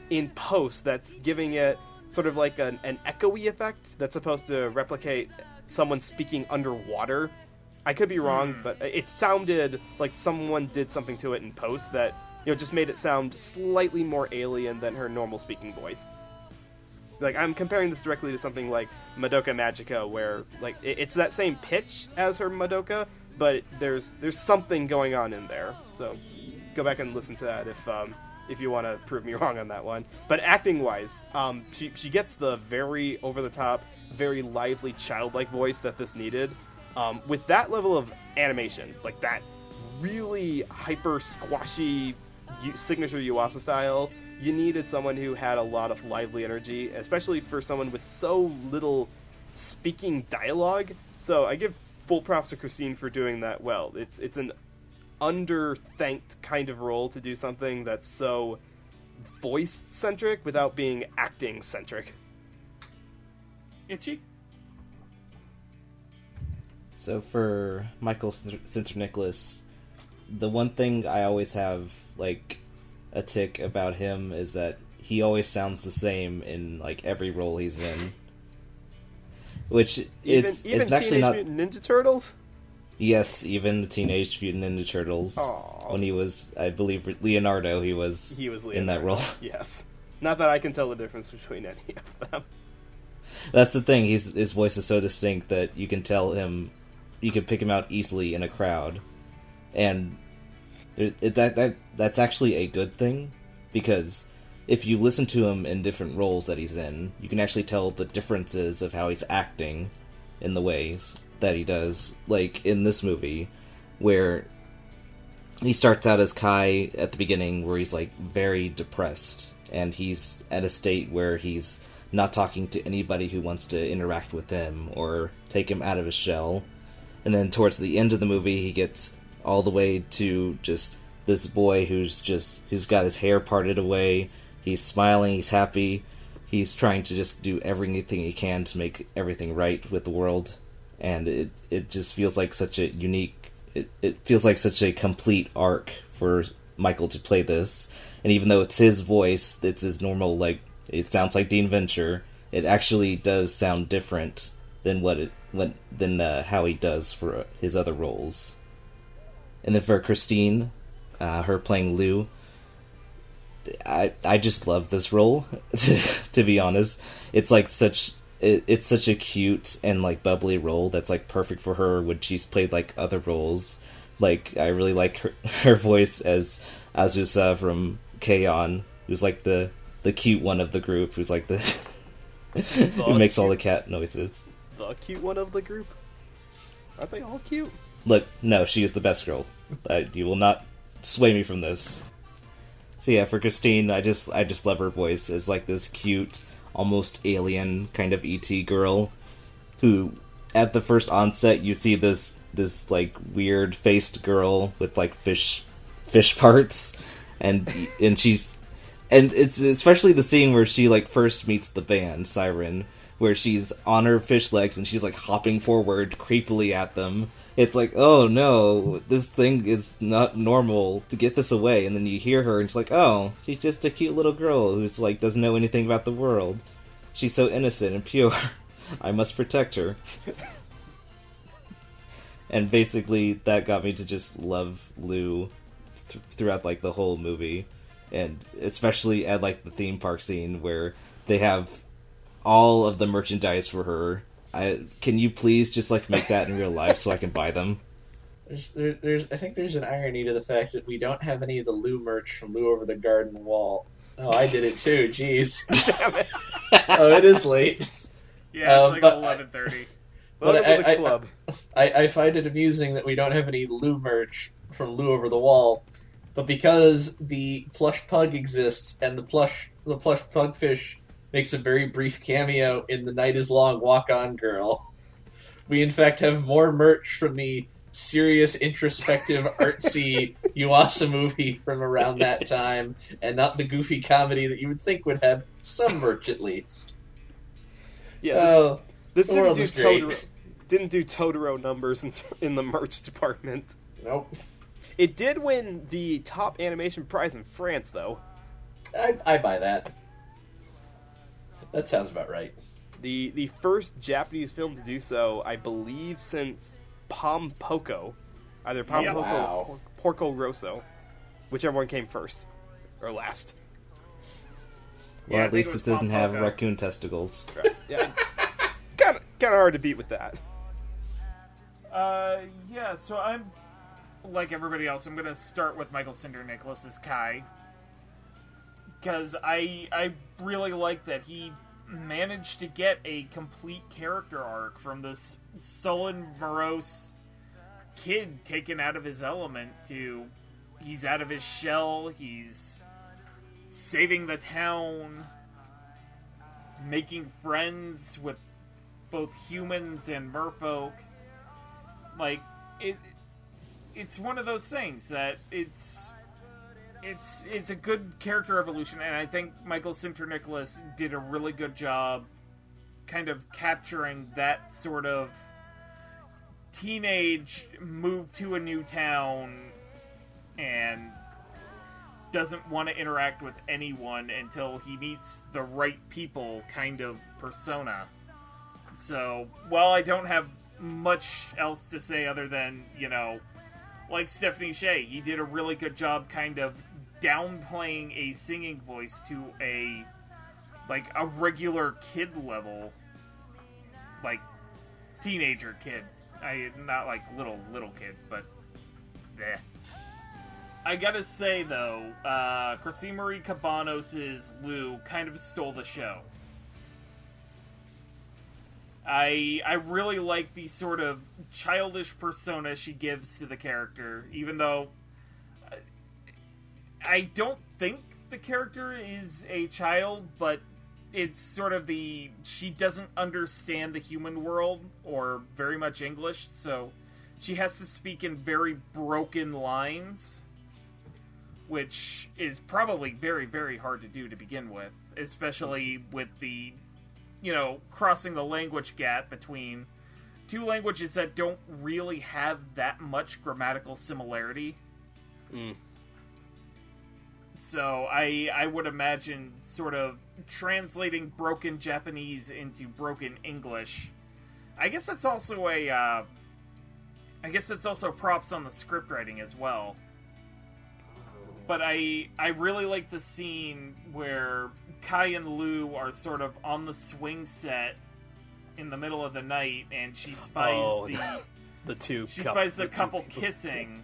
in post that's giving it sort of like an echoey effect that's supposed to replicate someone speaking underwater. I could be wrong, but it sounded like someone did something to it in post that just made it sound slightly more alien than her normal speaking voice. Like I'm comparing this directly to something like Madoka Magica, where like it's that same pitch as her Madoka, but there's something going on in there. So go back and listen to that if you want to prove me wrong on that one. But acting-wise, she gets the very over-the-top, very lively, childlike voice that this needed. With that level of animation, like that really hyper squashy signature Yuasa style, you needed someone who had a lot of lively energy, especially for someone with so little speaking dialogue. So I give full props to Christine for doing that well. It's an under-thanked kind of role to do something that's so voice-centric without being acting-centric. Itchy? So for Michael Sinterniklaas, the one thing I always have, like, a tick about him is that he always sounds the same in, like, every role he's in. Which, it's actually not... Even Teenage Mutant Ninja Turtles? Yes, even the Teenage Mutant Ninja Turtles. Aww. When he was, I believe, Leonardo, he was Leonardo, in that role. Yes. Not that I can tell the difference between any of them. That's the thing, his voice is so distinct that you can tell him, you can pick him out easily in a crowd. And that's actually a good thing, because if you listen to him in different roles that he's in, you can actually tell the differences of how he's acting in the ways that he does. Like in this movie, where he starts out as Kai at the beginning, where he's like very depressed, and he's at a state where he's not talking to anybody who wants to interact with him or take him out of his shell. And then towards the end of the movie, he gets all the way to just this boy who's got his hair parted away. He's smiling, he's happy. He's trying to just do everything he can to make everything right with the world. And it just feels like such a unique... It feels like such a complete arc for Michael to play this. And even though it's his voice, it's his normal, like, it sounds like Dean Venture, it actually does sound different than how he does for his other roles. And then for Christine, her playing Lou, I just love this role, to be honest. It's like it's such a cute and like bubbly role that's like perfect for her when she's played like other roles. Like I really like her voice as Azusa from K-On!, who's like the cute one of the group, who's like who makes all the cat noises. The cute one of the group? Aren't they all cute? Look, no, she is the best girl. You will not sway me from this. So yeah, for Christine, I just love her voice as like this cute, almost alien kind of ET girl, who at the first onset you see this like weird-faced girl with like fish parts, and it's especially the scene where she like first meets the band Siren, where she's on her fish legs and she's like hopping forward creepily at them. It's like, oh no, this thing is not normal, to get this away. And then you hear her and it's like, oh, she's just a cute little girl who's like doesn't know anything about the world. She's so innocent and pure. I must protect her. And basically that got me to just love Lou throughout like the whole movie. And especially at like the theme park scene where they have all of the merchandise for her. Can you please just like make that in real life so I can buy them? I think there's an irony to the fact that we don't have any of the Lou merch from Lou Over the Garden Wall. Oh, I did it too. Jeez. Damn it. Oh, it is late. Yeah, it's like 11:30. But I find it amusing that we don't have any Lou merch from Lou Over the Wall, but because the plush pug exists and the plush pugfish makes a very brief cameo in The Night Is Long Walk On Girl, we in fact have more merch from the serious, introspective, artsy Yuassa movie from around that time, and not the goofy comedy that you would think would have some merch at least. Yeah, this didn't didn't do Totoro numbers in the merch department. Nope. It did win the top animation prize in France, though. I buy that. That sounds about right. The first Japanese film to do so, I believe, since Pom Poko. Either Pom Poko or Porco Rosso. Whichever one came first. Or last. Well, Yeah, at least it doesn't have raccoon testicles. Right. Yeah. kind of hard to beat with that. Yeah, so I'm, like everybody else, I'm going to start with Michael Sinterniklaas as Kai. Because I really like that he managed to get a complete character arc from this sullen, morose kid taken out of his element to he's out of his shell, he's saving the town, making friends with both humans and merfolk. Like, it's one of those things that it's a good character evolution, and I think Michael Sinter-Nicholas did a really good job kind of capturing that sort of teenage move to a new town and doesn't want to interact with anyone until he meets the right people kind of persona. So, while I don't have much else to say other than, you know, like Stephanie Sheh, he did a really good job kind of downplaying a singing voice to a regular kid level, like teenager kid. Not like little kid, but bleh. I gotta say though, Christine Marie Cabanos' Lou kind of stole the show. I really like the sort of childish persona she gives to the character, even though I don't think the character is a child, but it's sort of she doesn't understand the human world, or very much English, so she has to speak in very broken lines, which is probably very, very hard to do to begin with, especially with the, you know, crossing the language gap between two languages that don't really have that much grammatical similarity. So I would imagine sort of translating broken Japanese into broken English. I guess that's also props on the script writing as well. But I really like the scene where Kai and Lou are sort of on the swing set in the middle of the night, and she spies the couple kissing,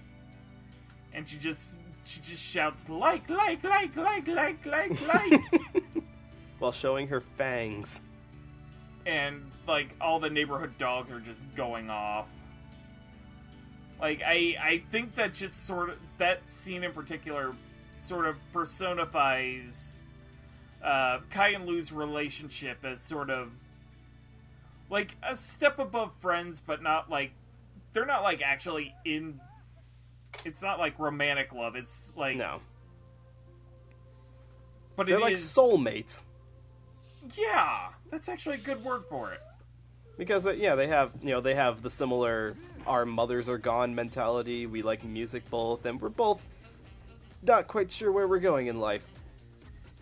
and she just shouts like while showing her fangs, and like all the neighborhood dogs are just going off. Like, I think that just sort of, that scene in particular sort of personifies Kai and Lou's relationship as sort of like a step above friends, but not like, they're not like actually in, it's not like romantic love, it's like, no. But they're like soulmates. Yeah, that's actually a good word for it. Because, yeah, they have the similar our mothers are gone mentality. We like music both, and we're both not quite sure where we're going in life.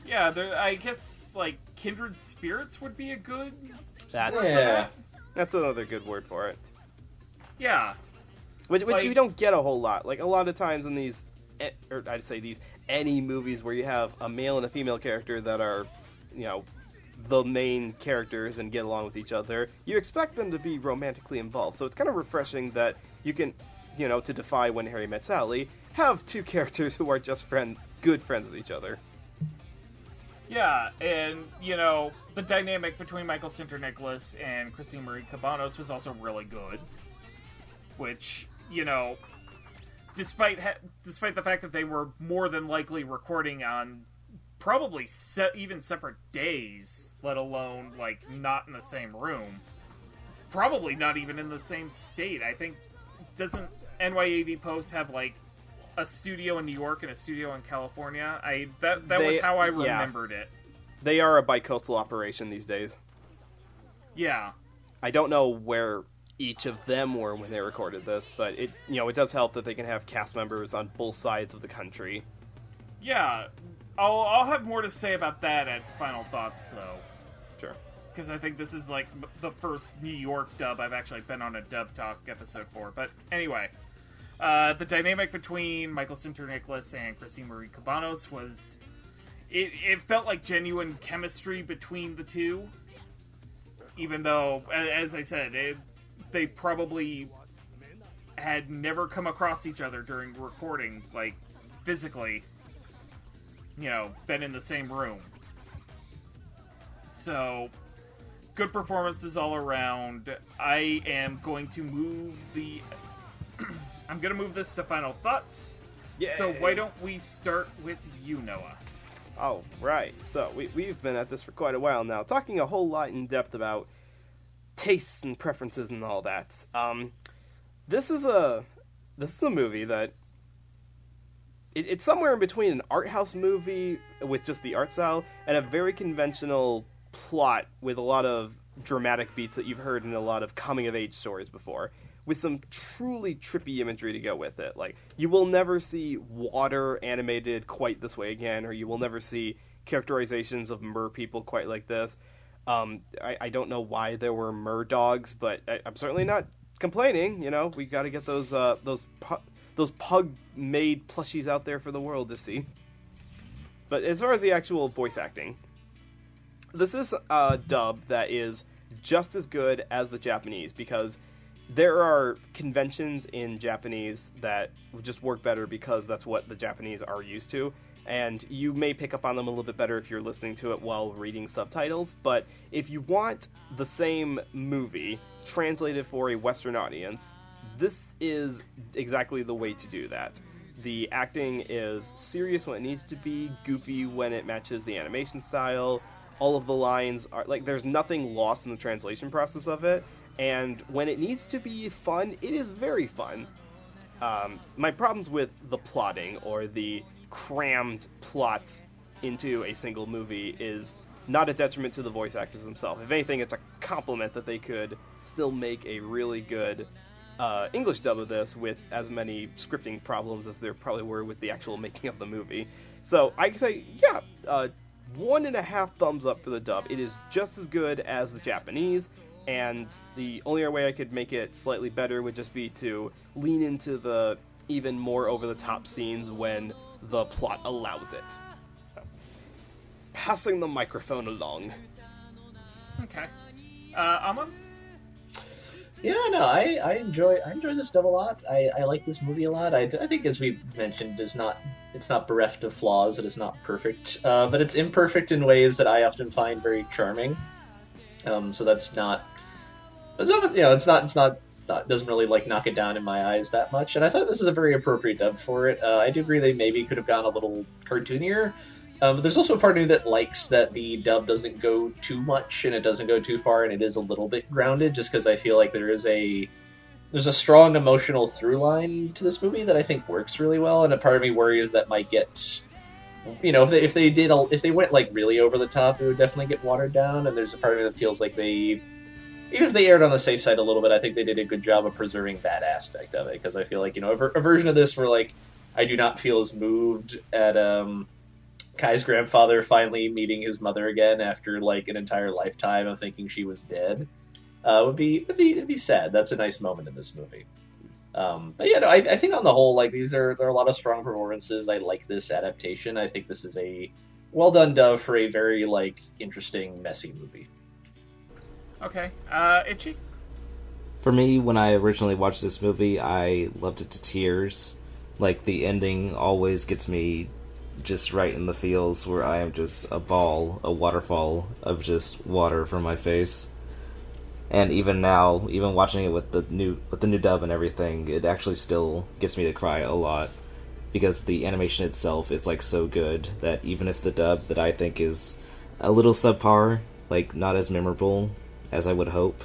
Yeah, I guess, like, kindred spirits would be a good word for that. That's another good word for it. Yeah. Which like, you don't get a whole lot. Like, a lot of times in these, or I'd say these, any movies where you have a male and a female character that are, you know, the main characters and get along with each other, you expect them to be romantically involved. So it's kind of refreshing that you can, you know, to defy When Harry Met Sally, have two characters who are just good friends with each other. Yeah, and, you know, the dynamic between Michael Sinter-Nicholas and Christine Marie Cabanos was also really good. Which, you know, despite the fact that they were more than likely recording on probably even separate days, let alone, like, not in the same room. Probably not even in the same state. I think, doesn't NYAV Post have, like, a studio in New York and a studio in California? That was how I remembered it. They are a bi-coastal operation these days. Yeah. I don't know where each of them were when they recorded this, but it does help that they can have cast members on both sides of the country. Yeah. I'll have more to say about that at Final Thoughts, though. Sure. Because I think this is, like, the first New York dub I've actually been on a Dub Talk episode for. But anyway, the dynamic between Michael Sinter-Nicholas and Christine Marie Cabanos was... It felt like genuine chemistry between the two. Even though, as I said, they probably had never come across each other during recording, like, physically. You know, been in the same room. So, good performances all around. I am going to move I'm going to move this to Final Thoughts. Yay. So why don't we start with you, Noah? All right, so we've been at this for quite a while now, talking a whole lot in depth about tastes and preferences and all that. This is a movie that it's somewhere in between an art house movie with just the art style and a very conventional plot with a lot of dramatic beats that you've heard in a lot of coming of age stories before, with some truly trippy imagery to go with it. Like, you will never see water animated quite this way again, or you will never see characterizations of mer people quite like this. I don't know why there were mer dogs, but I'm certainly not complaining. You know, we got to get those pug-made plushies out there for the world to see. But as far as the actual voice acting, this is a dub that is just as good as the Japanese, because there are conventions in Japanese that just work better because that's what the Japanese are used to, and you may pick up on them a little bit better if you're listening to it while reading subtitles. But if you want the same movie translated for a Western audience, this is exactly the way to do that. The acting is serious when it needs to be, goofy when it matches the animation style. All of the lines are, like, there's nothing lost in the translation process of it. And when it needs to be fun, it is very fun. My problems with the plotting or the crammed plots into a single movie is not a detriment to the voice actors themselves. If anything, it's a compliment that they could still make a really good English dub of this with as many scripting problems as there probably were with the actual making of the movie. So I can say, yeah, 1.5 thumbs up for the dub. It is just as good as the Japanese. And the only other way I could make it slightly better would just be to lean into the even more over-the-top scenes when the plot allows it. So, passing the microphone along. Okay. Amon? Yeah, no, I enjoy this dub a lot. I like this movie a lot. I think, as we mentioned, it's not bereft of flaws. It is not perfect, but it's imperfect in ways that I often find very charming. So that's not. It's not it doesn't really like knock it down in my eyes that much, and I thought this is a very appropriate dub for it. I do agree they maybe could have gone a little cartoonier, but there's also a part of me that likes that the dub doesn't go too much and it doesn't go too far, and it is a little bit grounded, just because I feel like there's a strong emotional through line to this movie that I think works really well, and a part of me worries that might get, you know, if they went like really over the top, it would definitely get watered down, and there's a part of me that feels like even if they aired on the safe side a little bit, I think they did a good job of preserving that aspect of it, because I feel like, you know, a version of this where, like, I do not feel as moved at Kai's grandfather finally meeting his mother again after, like, an entire lifetime of thinking she was dead would be sad. That's a nice moment in this movie. But yeah, no, I think on the whole, like, there are a lot of strong performances. I like this adaptation. I think this is a well done dub for a very, like, interesting, messy movie. Okay. Itchy? For me, when I originally watched this movie, I loved it to tears. Like, the ending always gets me just right in the feels, where I am just a waterfall of just water from my face. And even now, even watching it with the new dub and everything, it actually still gets me to cry a lot, because the animation itself is, like, so good that even if the dub that I think is a little subpar, like, not as memorable as I would hope,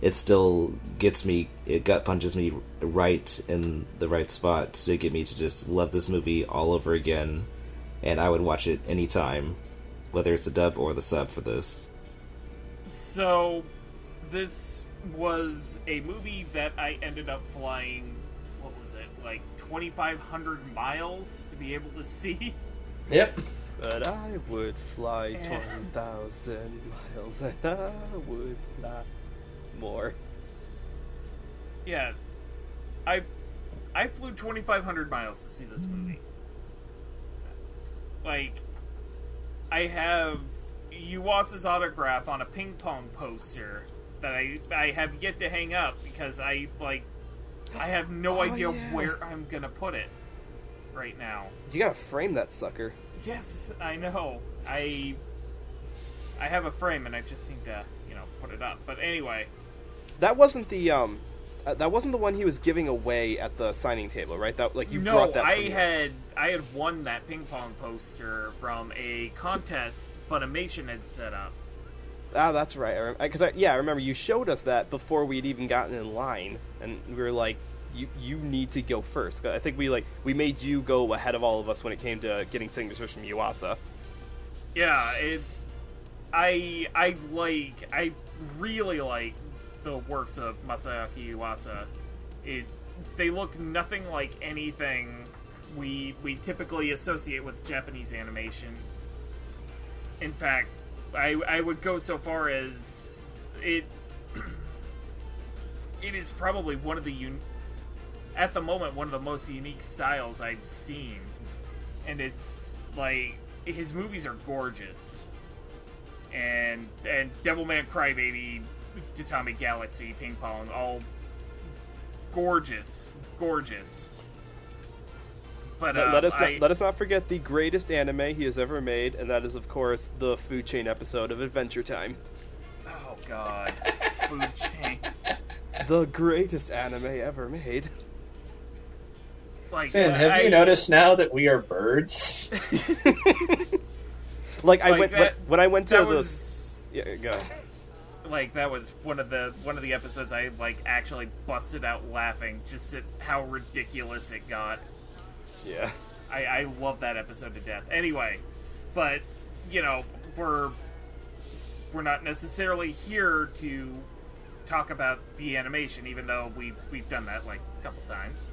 it still gets me, it gut punches me right in the right spot to get me to just love this movie all over again, and I would watch it anytime, whether it's the dub or the sub for this. So, this was a movie that I ended up flying, what was it, like 2,500 miles to be able to see? Yep. But I would fly 20,000 miles, and I would fly more. Yeah, I flew 2,500 miles to see this movie. Like, I have Yuassa's autograph on a ping pong poster that I have yet to hang up, because I have no idea where I'm gonna put it right now. You gotta frame that sucker. Yes, I know. I have a frame, and I just need to, put it up. But anyway, that wasn't the that wasn't the one he was giving away at the signing table, right? That like you No, brought that. I had won that ping pong poster from a contest Funimation had set up. Ah, that's right. Because I remember you showed us that before we'd even gotten in line, and we were like, "You need to go first." I think we made you go ahead of all of us when it came to getting signatures from Yuassa. Yeah, I really like the works of Masaki Yuassa. They look nothing like anything we typically associate with Japanese animation. In fact, I would go so far as it is probably at the moment one of the most unique styles I've seen, and it's like his movies are gorgeous, and Devilman Crybaby, Tatami Galaxy, Ping Pong, all gorgeous. But let us not forget the greatest anime he has ever made, and that is, of course, the Food Chain episode of Adventure Time. Oh God, Food Chain. The greatest anime ever made. Like, Finn, have you noticed now that we are birds? When I went to go ahead. Like, that was one of the episodes I actually busted out laughing just at how ridiculous it got. Yeah. I love that episode to death. Anyway, but we're not necessarily here to talk about the animation, even though we've done that a couple times.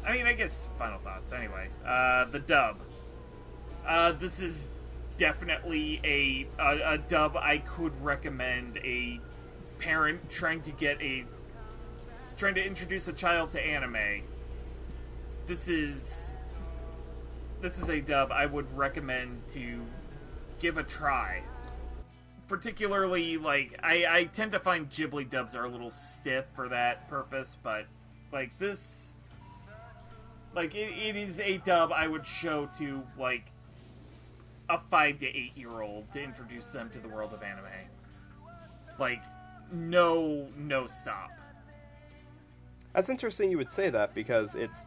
I mean, I guess final thoughts. Anyway, the dub. This is definitely a dub I could recommend a parent trying to introduce a child to anime. This is a dub I would recommend to give a try. Particularly, I tend to find Ghibli dubs are a little stiff for that purpose, but this. It is a dub I would show to, a 5 to 8 year old to introduce them to the world of anime. No stop. That's interesting you would say that, because it's,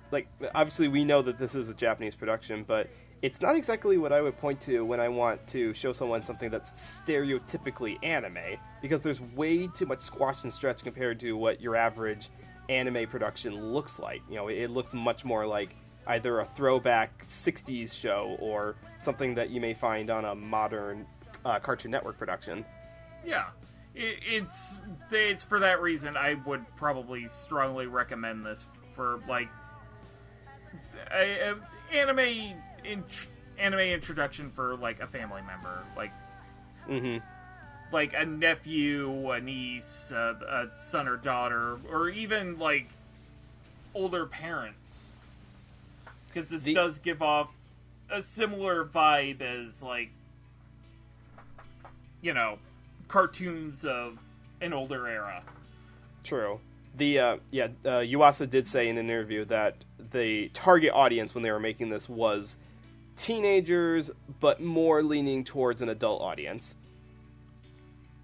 obviously we know that this is a Japanese production, but it's not exactly what I would point to when I want to show someone something that's stereotypically anime, because there's way too much squash and stretch compared to what your average anime production looks like. It looks much more like either a throwback 60s show or something that you may find on a modern Cartoon Network production. Yeah, it's for that reason I would probably strongly recommend this for anime introduction for a family member, Mm-hmm. A nephew, a niece, a son or daughter, or even older parents, because this does give off a similar vibe as cartoons of an older era. True. Yuassa did say in an interview that the target audience when they were making this was teenagers, but more leaning towards an adult audience.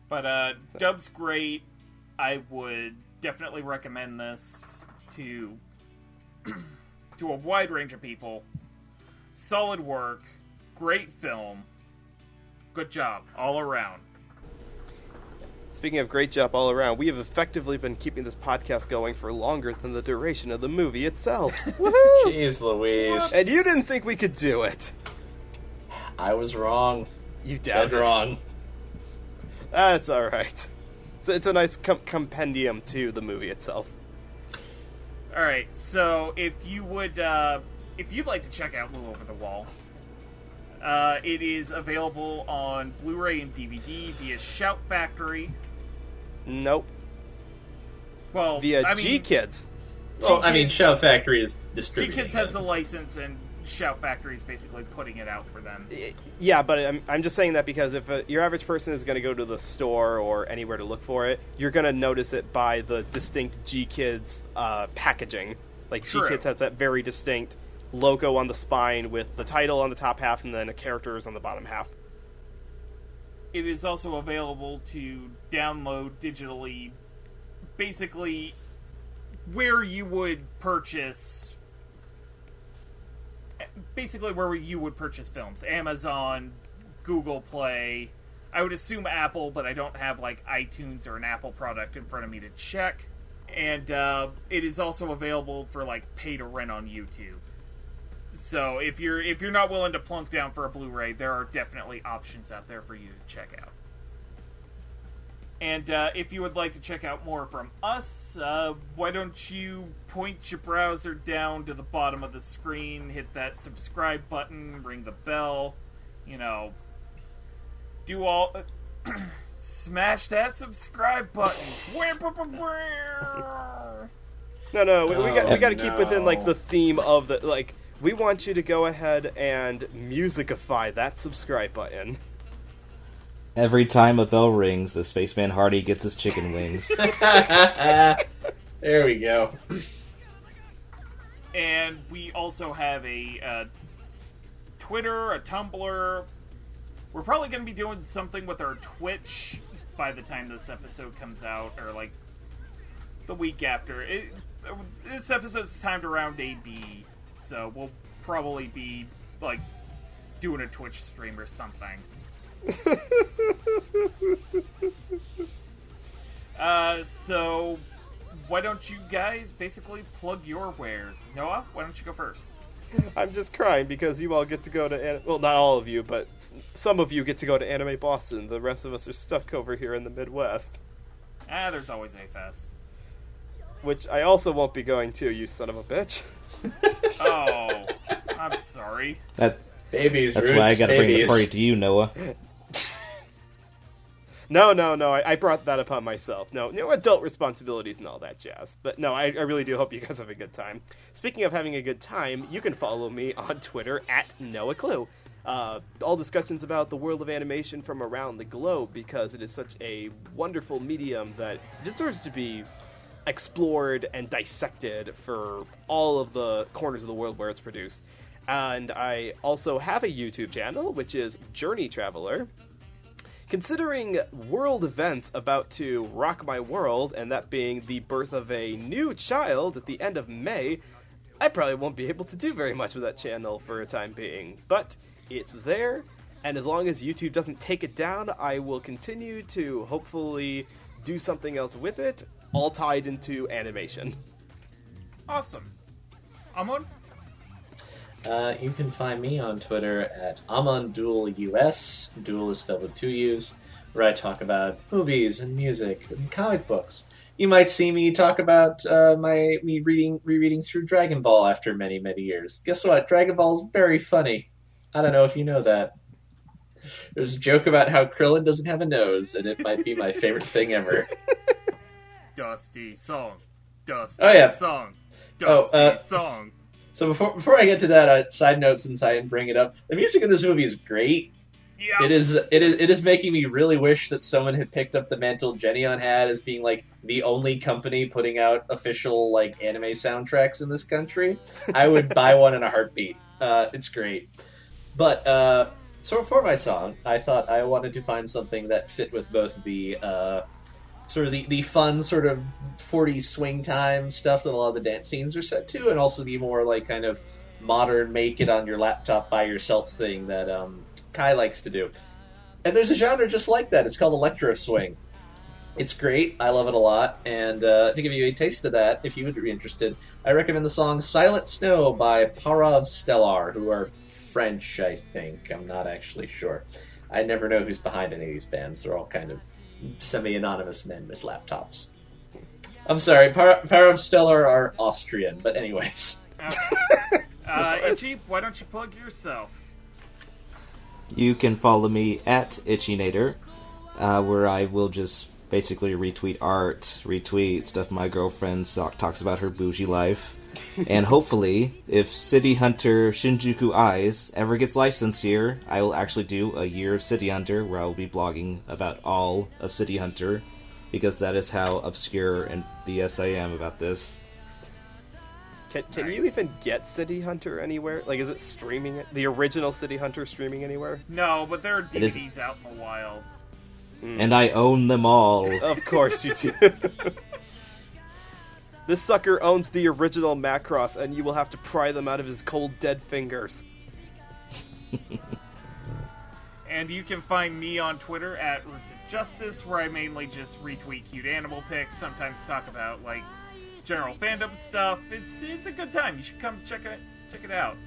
But dub's great. I would definitely recommend this to a wide range of people. Solid work, great film, good job all around. Speaking of great job all around, we have effectively been keeping this podcast going for longer than the duration of the movie itself. Woohoo! Jeez Louise. And you didn't think we could do it. I was wrong. You doubted. Dead wrong. That's alright. So it's a nice compendium to the movie itself. Alright, so if you'd like to check out Blue Over the Wall, it is available on Blu-ray and DVD via Shout Factory. Nope. Well, via G-Kids. Well, Shout Factory is distributing. G-Kids has a license, and Shout Factory is basically putting it out for them. Yeah, but I'm just saying that because if your average person is going to go to the store or anywhere to look for it, you're going to notice it by the distinct G-Kids packaging. True. G-Kids has that very distinct logo on the spine with the title on the top half and then the characters on the bottom half. It is also available to download digitally, basically where you would purchase... Basically where you would purchase films. Amazon, Google Play... I would assume Apple, but I don't have, like, iTunes or an Apple product in front of me to check. And it is also available for, like, pay to rent on YouTube. So if you're not willing to plunk down for a Blu-ray, there are definitely options out there for you to check out. And if you would like to check out more from us, why don't you point your browser down to the bottom of the screen, hit that subscribe button, ring the bell, do all... smash that subscribe button. No, we got to keep within, like, the theme of the, like, we want you to go ahead and musicify that subscribe button. Every time a bell rings, the Spaceman Hardy gets his chicken wings. There we go. And we also have a Twitter, a Tumblr. We're probably going to be doing something with our Twitch by the time this episode comes out, or, like, the week after. This episode's timed around AB, so we'll probably be, like, doing a Twitch stream or something. So, why don't you guys basically plug your wares? Noah, why don't you go first? I'm just crying because you all get to go to... Well, not all of you, but some of you get to go to Anime Boston. The rest of us are stuck over here in the Midwest. There's always A-Fest. Which I also won't be going to, you son of a bitch. Oh, I'm sorry. Babies, That's roots, why I gotta bring the babies. party to you, Noah. No, I brought that upon myself. No, adult responsibilities and all that jazz. But no, I really do hope you guys have a good time. Speaking of having a good time, you can follow me on Twitter at NoahClue. All discussions about the world of animation from around the globe, because it is such a wonderful medium that deserves to be explored and dissected for all of the corners of the world where it's produced. And I also have a YouTube channel, which is Journey Traveler. Considering world events about to rock my world, and that being the birth of a new child at the end of May, I probably won't be able to do very much with that channel for a time being. But it's there, and as long as YouTube doesn't take it down, I will continue to hopefully do something else with it, all tied into animation. Awesome. Amon? You can find me on Twitter at AmonDuelUS. Duel is spelled with 2 U's, where I talk about movies and music and comic books. You might see me talk about me rereading through Dragon Ball after many, many years. Guess what? Dragon Ball is very funny. I don't know if you know that. There's a joke about how Krillin doesn't have a nose, and it might be my favorite thing ever. Dusty song. Dusty Oh, yeah. song. Dusty song. So before I get to that, side note, since I didn't bring it up, the music in this movie is great. Yeah. It is making me really wish that someone had picked up the mantle Geneon had as being like the only company putting out official like anime soundtracks in this country. I would buy one in a heartbeat. It's great. But so for my song, I thought I wanted to find something that fit with both the sort of the fun sort of 40s swing time stuff that a lot of the dance scenes are set to, and also the more like kind of modern make it on your laptop by yourself thing that Kai likes to do. And there's a genre just like that. It's called electro swing. It's great. I love it a lot. And to give you a taste of that, if you would be interested, I recommend the song Silent Snow by Parov Stellar, who are French, I think. I'm not actually sure. I never know who's behind any of these bands. They're all kind of semi-anonymous men with laptops. I'm sorry, Parov Stellar are Austrian, but anyways. Itchy, why don't you plug yourself? You can follow me at Itchynator, where I will just basically retweet art, retweet stuff my girlfriend talks about her bougie life. And hopefully, if City Hunter Shinjuku Eyes ever gets licensed here, I will actually do a year of City Hunter where I will be blogging about all of City Hunter, because that is how obscure and BS I am about this. Can Nice. you even get City Hunter anywhere? Like, is it streaming it? The original City Hunter streaming anywhere? No, but there are It is- DVDs out in the wild. And I own them all. Of course you do. This sucker owns the original Macross, and you will have to pry them out of his cold, dead fingers. And you can find me on Twitter at Roots of Justice, where I mainly just retweet cute animal pics, sometimes talk about, like, general fandom stuff. It's a good time. You should come check it out.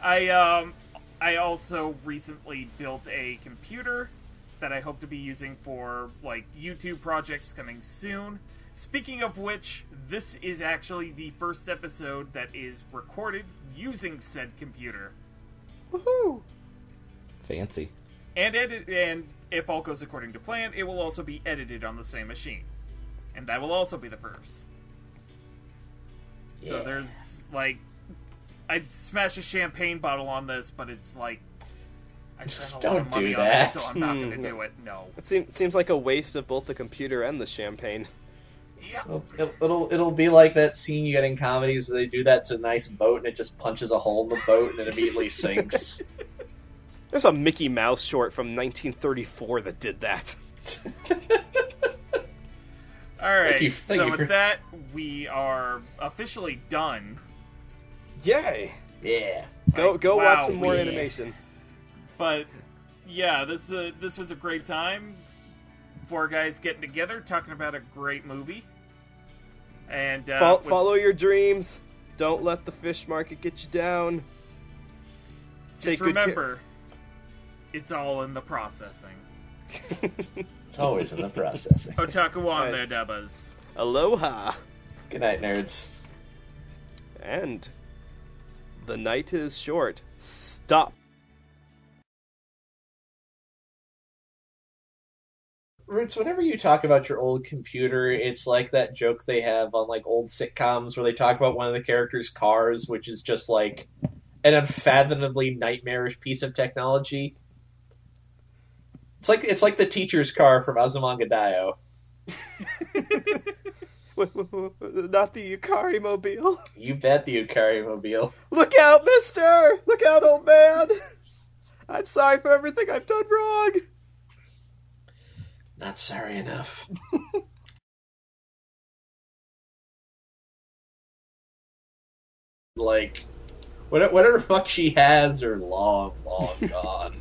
I also recently built a computer that I hope to be using for, like, YouTube projects coming soon. Speaking of which, this is actually the first episode that is recorded using said computer. Woohoo! Fancy. And if all goes according to plan, it will also be edited on the same machine. And that will also be the first. Yeah. So there's, like, I'd smash a champagne bottle on this, but it's like, I spent a lot of money on it, so I'm not going to do it. No. It seems like a waste of both the computer and the champagne. Yeah. Well, it'll be like that scene you get in comedies where they do that to a nice boat and it just punches a hole in the boat and it immediately sinks. There's a Mickey Mouse short from 1934 that did that. Alright, with that, we are officially done. Yay! Yeah. Go watch some more animation. But, yeah, this was a great time. 4 guys getting together, talking about a great movie. And follow your dreams. Don't let the fish market get you down. Just remember, it's all in the processing. It's always in the processing. Otaku on there, Dubbas. Aloha. Good night, nerds. And the night is short. Stop. Roots, whenever you talk about your old computer, it's like that joke they have on, like, old sitcoms where they talk about one of the characters' cars, which is just, like, an unfathomably nightmarish piece of technology. It's like the teacher's car from Azumanga Daioh. Not the Yukari Mobile. You bet the Yukari Mobile. Look out, mister! Look out, old man! I'm sorry for everything I've done wrong! Not sorry enough. Like, whatever fuck she has are long, long gone.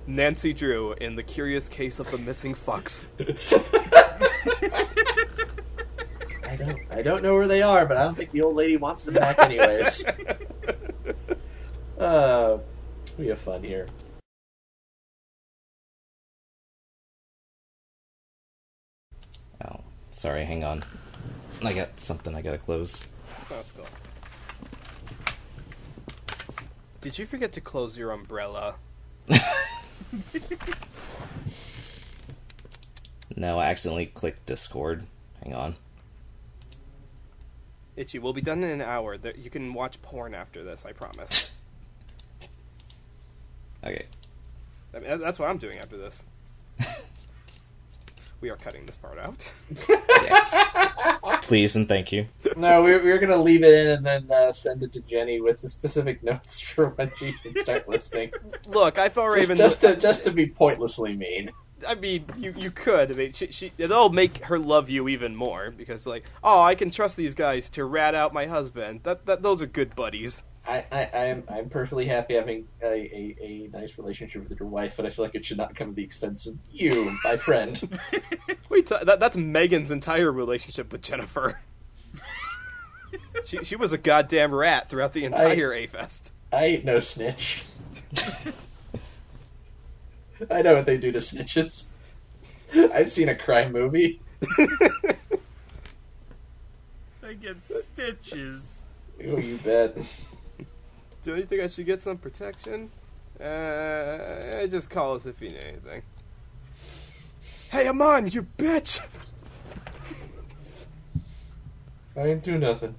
Nancy Drew in The Curious Case of the Missing Fucks. I don't know where they are, but I don't think the old lady wants them back anyways. We have fun here. Oh, sorry, hang on. I got something I gotta close. Let's go. Did you forget to close your umbrella? No, I accidentally clicked Discord. Hang on. Itchy, we'll be done in an hour. You can watch porn after this, I promise. Okay. I mean, that's what I'm doing after this. We are cutting this part out. Yes. Please and thank you. No, we're going to leave it in and then send it to Jenny with the specific notes for when she should start listening. Look, I've already just to be pointlessly mean. I mean, you could. I mean, it'll make her love you even more because, like, oh, I can trust these guys to rat out my husband. Those are good buddies. I'm perfectly happy having a nice relationship with your wife, but I feel like it should not come at the expense of you, my friend. That's Megan's entire relationship with Jennifer. She was a goddamn rat throughout the entire A-Fest. I ain't no snitch. I know what they do to snitches. I've seen a crime movie. They get stitches. Oh, you bet. Do you think I should get some protection? Just call us if you need anything. Hey, Aman, you bitch! I ain't do nothing.